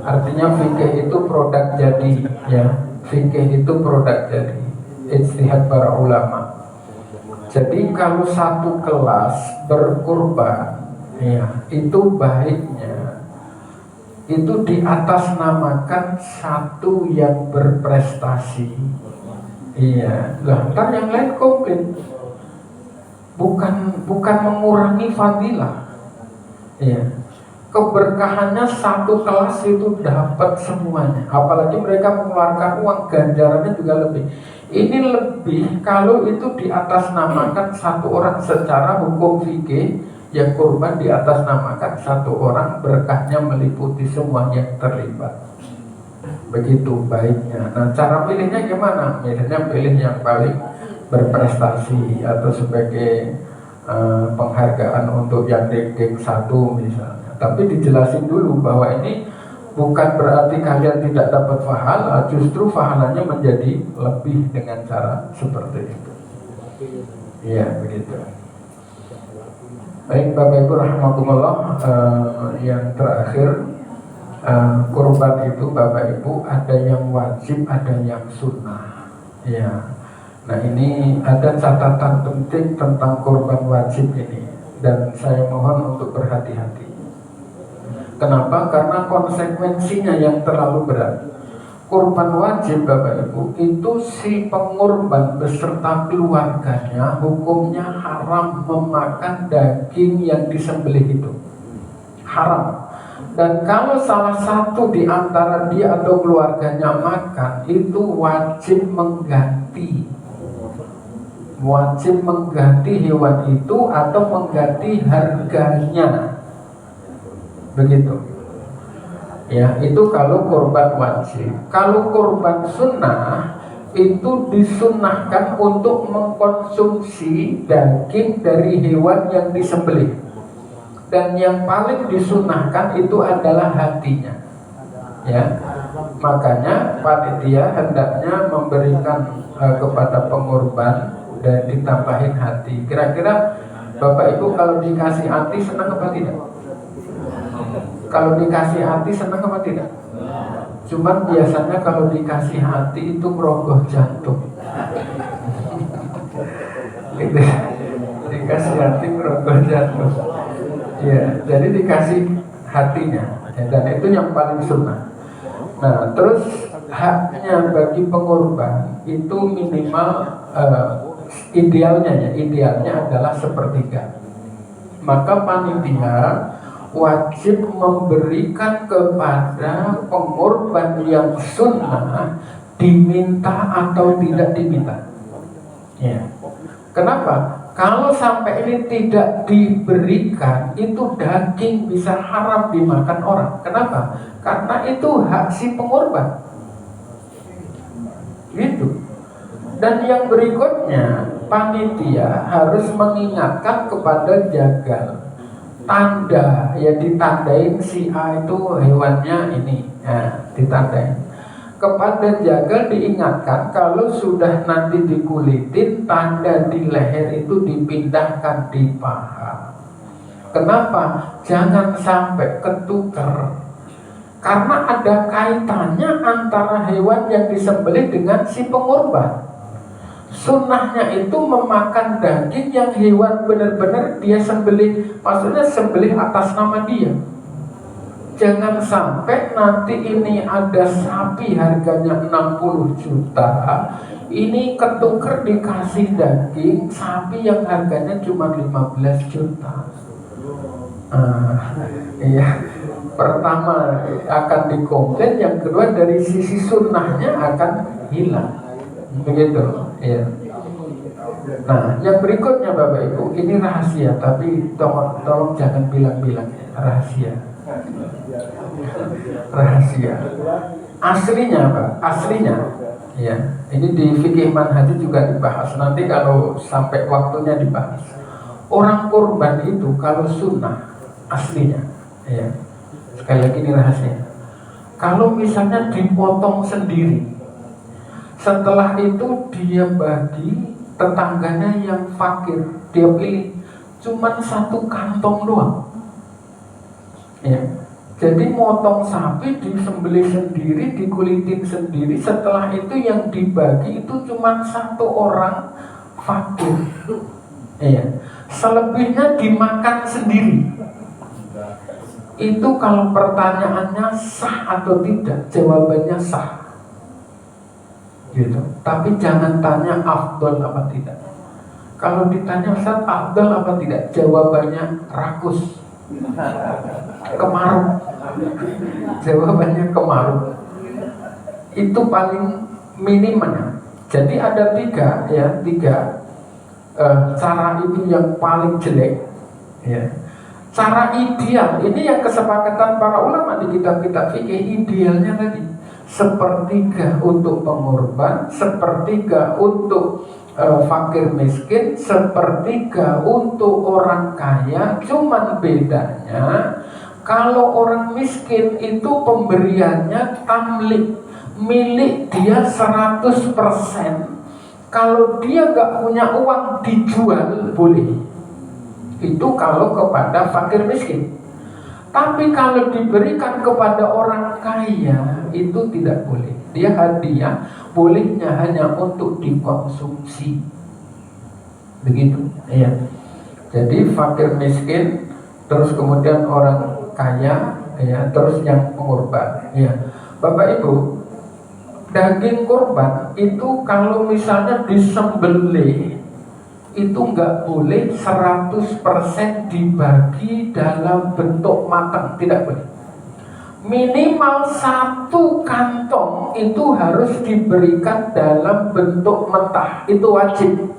artinya fikih itu produk jadi ya. Fikih itu produk jadi, ijtihad para ulama. Jadi kalau satu kelas berkurban ya, itu baiknya itu diatasnamakan satu yang berprestasi. Iya, lah kan yang lain komplain. Bukan mengurangi fadilah. Iya. Keberkahannya satu kelas itu dapat semuanya. Apalagi mereka mengeluarkan uang, ganjarannya juga lebih. Ini lebih kalau itu diatasnamakan satu orang secara hukum fikih, yang kurban diatasnamakan satu orang, berkahnya meliputi semua yang terlibat. Begitu baiknya. Nah, cara pilihnya gimana? Milihnya pilih yang paling berprestasi atau sebagai penghargaan untuk yang ranking 1 misalnya. Tapi dijelasin dulu bahwa ini bukan berarti kalian tidak dapat pahala, justru pahalanya menjadi lebih dengan cara seperti itu. Iya, begitu. Baik Bapak Ibu rahimakumullah, yang terakhir, kurban itu Bapak Ibu ada yang wajib, ada yang sunnah. Ya. Nah, ini ada catatan penting tentang kurban wajib ini, dan saya mohon untuk berhati-hati. Kenapa? Karena konsekuensinya yang terlalu berat. kurban wajib Bapak Ibu itu si pengurban beserta keluarganya hukumnya haram memakan daging yang disembelih itu, haram. Dan kalau salah satu di antara dia atau keluarganya makan, itu wajib mengganti hewan itu atau mengganti harganya, begitu. Ya, itu kalau kurban wajib. Kalau kurban sunnah itu disunnahkan untuk mengkonsumsi daging dari hewan yang disembelih. Dan yang paling disunnahkan itu adalah hatinya. Ya, makanya panitia hendaknya memberikan kepada pengurban dan ditambahin hati. Kira-kira Bapak Ibu kalau dikasih hati senang apa tidak? Kalau dikasih hati senang apa tidak? Cuman biasanya kalau dikasih hati itu merogoh jantung. Gitu. Dikasih hati merogoh jantung. Ya, jadi dikasih hatinya. Ya, dan itu yang paling sunnah. Nah, terus haknya bagi pengorban itu minimal idealnya adalah sepertiga. Maka panitia wajib memberikan kepada pengorban yang sunnah diminta atau tidak diminta. Ya. Kenapa? Kalau sampai ini tidak diberikan, itu daging bisa haram dimakan orang. Kenapa? Karena itu hak si pengorban. Gitu. Dan yang berikutnya, panitia harus mengingatkan kepada jagal. Tanda, ya ditandain si A itu hewannya ini, ya, ditandain. Kepada jagal diingatkan kalau sudah nanti dikulitin, tanda di leher itu dipindahkan di paha. Kenapa? Jangan sampai ketukar. Karena ada kaitannya antara hewan yang disembelih dengan si pengorban. Sunnahnya itu memakan daging yang hewan benar-benar dia sembelih, maksudnya sembelih atas nama dia. Jangan sampai nanti ini ada sapi harganya 60 juta, ini ketuker dikasih daging sapi yang harganya cuma 15 juta. Iya. Pertama akan dikomplain, yang kedua dari sisi sunnahnya akan hilang. Begitu, ya. Nah, yang berikutnya Bapak Ibu, ini rahasia, tapi tolong jangan bilang-bilang ya, rahasia. Rahasia. Aslinya Pak, aslinya. Ya, ini di fikih manhaj juga dibahas. Nanti kalau sampai waktunya dibahas. Orang kurban itu kalau sunnah aslinya, ya. Sekali lagi ini rahasia. Kalau misalnya dipotong sendiri, setelah itu dia bagi tetangganya yang fakir, dia pilih cuman satu kantong doang. Ya. Jadi motong sapi disembelih sendiri, dikulitin sendiri. Setelah itu yang dibagi itu cuman satu orang fakir. Ya. Selebihnya dimakan sendiri. Itu kalau pertanyaannya sah atau tidak, jawabannya sah. Gitu. Tapi jangan tanya afdol apa tidak. Kalau ditanya Ustaz afdol apa tidak, jawabannya rakus, kemaruk. Jawabannya kemaruk. Itu paling minimnya. Jadi ada tiga cara itu yang paling jelek. Ya. Cara ideal ini yang kesepakatan para ulama di kitab-kitab fikih, idealnya tadi sepertiga untuk pengorban, sepertiga untuk fakir miskin, sepertiga untuk orang kaya. Cuman bedanya kalau orang miskin itu pemberiannya tamlik, milik dia 100%. Kalau dia gak punya uang dijual boleh. Itu kalau kepada fakir miskin. Tapi kalau diberikan kepada orang kaya itu tidak boleh. Dia hadiah, bolehnya hanya untuk dikonsumsi. Begitu, ya. Jadi fakir miskin, terus kemudian orang kaya, ya, terus yang pengorban. Ya. Bapak Ibu, Daging kurban itu kalau misalnya disembelih itu nggak boleh 100% dibagi dalam bentuk matang, tidak boleh. Minimal 1 kantong itu harus diberikan dalam bentuk mentah, itu wajib.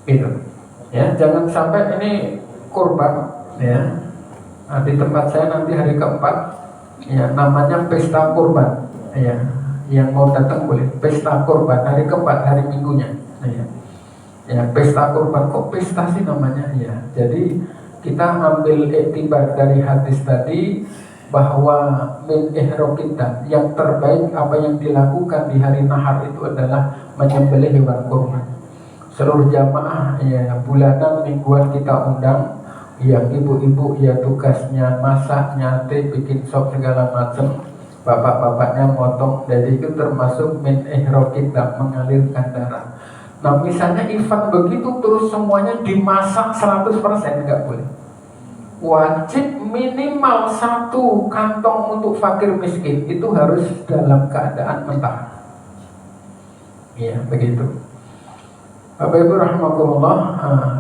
Gitu. Ya, jangan sampai ini kurban ya. Nah, di tempat saya nanti hari keempat ya namanya pesta kurban. Ya, yang mau datang boleh pesta kurban hari keempat, hari Minggunya. Ya. Ya, pesta kurban, kok pesta sih namanya ya. Jadi kita ambil iktibar dari hadis tadi bahwa min ihroqidam, yang terbaik apa yang dilakukan di hari nahar itu adalah menyembelih hewan kurban. Seluruh jamaah ya bulanan mingguan kita undang, yang ibu-ibu ya tugasnya masak, nyate, bikin sop segala macam, bapak-bapaknya motong. Jadi itu termasuk min ihroqidam, mengalirkan darah. Nah misalnya event begitu terus semuanya dimasak 100% nggak boleh. Wajib minimal 1 kantong untuk fakir miskin itu harus dalam keadaan mentah. Ya begitu. Bapak Ibu rahimakumullah,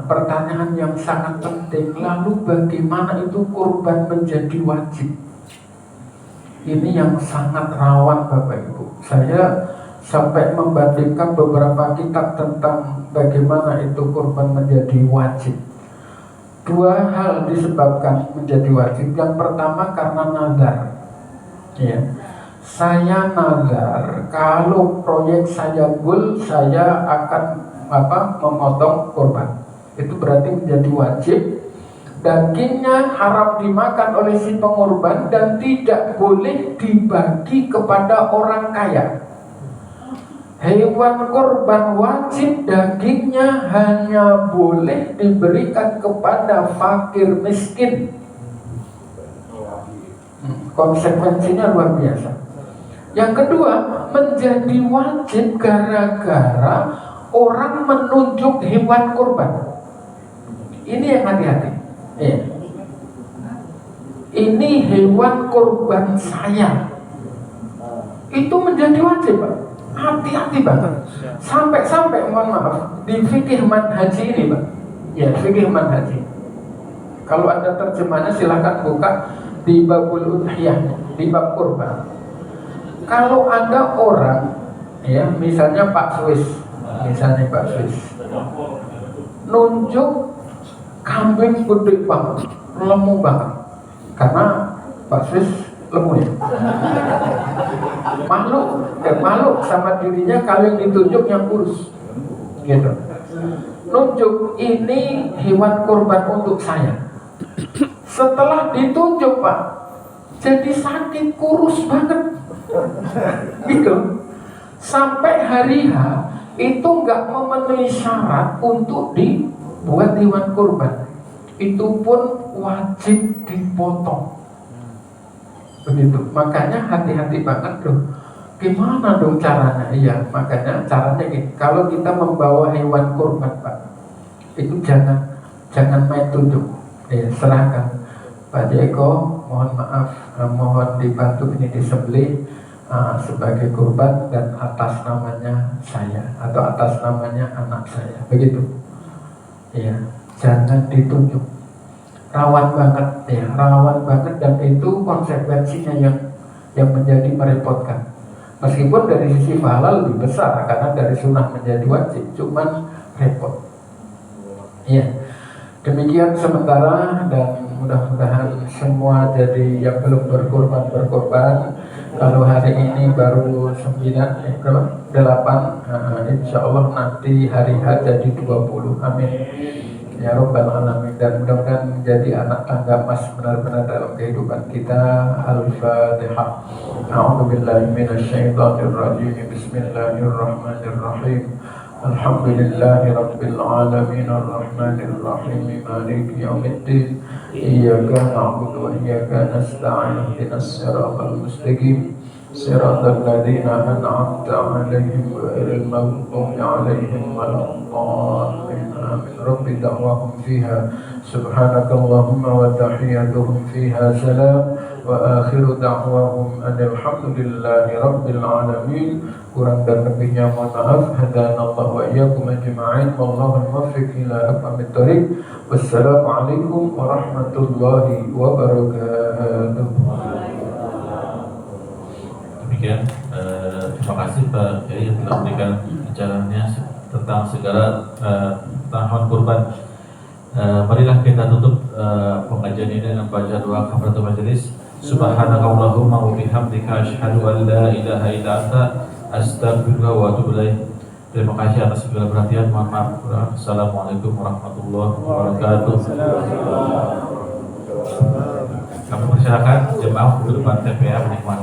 pertanyaan yang sangat penting, lalu bagaimana itu kurban menjadi wajib? Ini yang sangat rawan Bapak Ibu. Saya sampai membandingkan beberapa kitab tentang bagaimana itu kurban menjadi wajib. 2 hal disebabkan menjadi wajib. Yang pertama karena nazar. Ya. Saya nazar kalau proyek saya goal, saya akan memotong kurban. Itu berarti menjadi wajib. Dagingnya haram dimakan oleh si pengurban dan tidak boleh dibagi kepada orang kaya. Hewan kurban wajib dagingnya hanya boleh diberikan kepada fakir miskin. Konsekuensinya luar biasa. Yang kedua, menjadi wajib gara-gara orang menunjuk hewan kurban. Ini yang hati-hati. Ini hewan kurban saya. Itu menjadi wajib, Pak. Hati-hati banget. Sampai mohon maaf di fikih manhaji ini, Pak. Ya, fikih manhaji. Kalau ada terjemahnya silahkan buka di babul udhiyah, di bab kurban. Kalau ada orang ya, misalnya Pak Swiss, nunjuk kambing gede banget, lemu banget. Karena Pak Swiss lemu ya. Makhluk sama dirinya kalau yang ditunjuk yang kurus gitu. Nunjuk ini hewan kurban untuk saya. Setelah ditunjuk Pak, jadi sakit, kurus banget gitu. Sampai hari H itu nggak memenuhi syarat untuk dibuat hewan kurban. Itu pun wajib dipotong. Begitu. Makanya hati-hati banget loh. Gimana dong caranya? Iya, makanya caranya gini. Kalau kita membawa hewan kurban, Pak, itu jangan main tunjuk. Serahkan. Pak Jeko, mohon maaf, mohon dibantu ini disembelih sebagai kurban dan atas namanya saya atau atas namanya anak saya. Begitu. Iya, jangan ditunjuk. Rawan banget dan itu konsekuensinya yang menjadi merepotkan. Meskipun dari sisi pahala lebih besar karena dari sunnah menjadi wajib, cuman repot. Iya. Demikian sementara dan mudah-mudahan semua jadi yang belum berkorban. Kalau hari ini baru 8, insya Allah nanti hari H jadi 20. Amin. Ya Rabbal Alamin. Dan mudah-mudahan menjadi anak tangga emas benar-benar dalam kehidupan kita. Al-Fatihah. A'udzubillahi minasyaitonir rajim. Bismillahirrahmanirrahim. Alhamdulillahi Rabbil Alamin. Ar-Rahmanir-Rahim. Maliki yaumiddin. Iyyaka na'budu wa iyyaka nasta'in. Ihdinas siratal mustaqim. Siratal ladzina an'amta 'alaihim ghairil maghdubi 'alaihim waladdallin. Amin. Rabbi da'wahum fiha subhanakallahumma wa tahiyyatuhum fiha salam. Wa akhiru da'wahum alhamdulillahi rabbil alamin. Kurang dan lebihnya mohon maaf. Hadanallahu wa iyyakum ajma'in. Wallahu al-muwaffiq ila aqwamit thoriq. Wassalamualaikum warahmatullahi wabarakatuh. Demikian, terima kasih Pak Kiai yang telah memberikan bicaranya tentang segala tahapan kurban. Marilah kita tutup pengajian ini dengan baca doa kafaratul majelis. Subhanakallahumma wa bihamdika asyhadu an la ilaha illa anta astaghfiruka wa atubu ilaik. Terima kasih atas segala perhatian. Mohon maaf. Assalamualaikum warahmatullahi wabarakatuh. Kami persilakan jemaah untuk depan TPA menikmati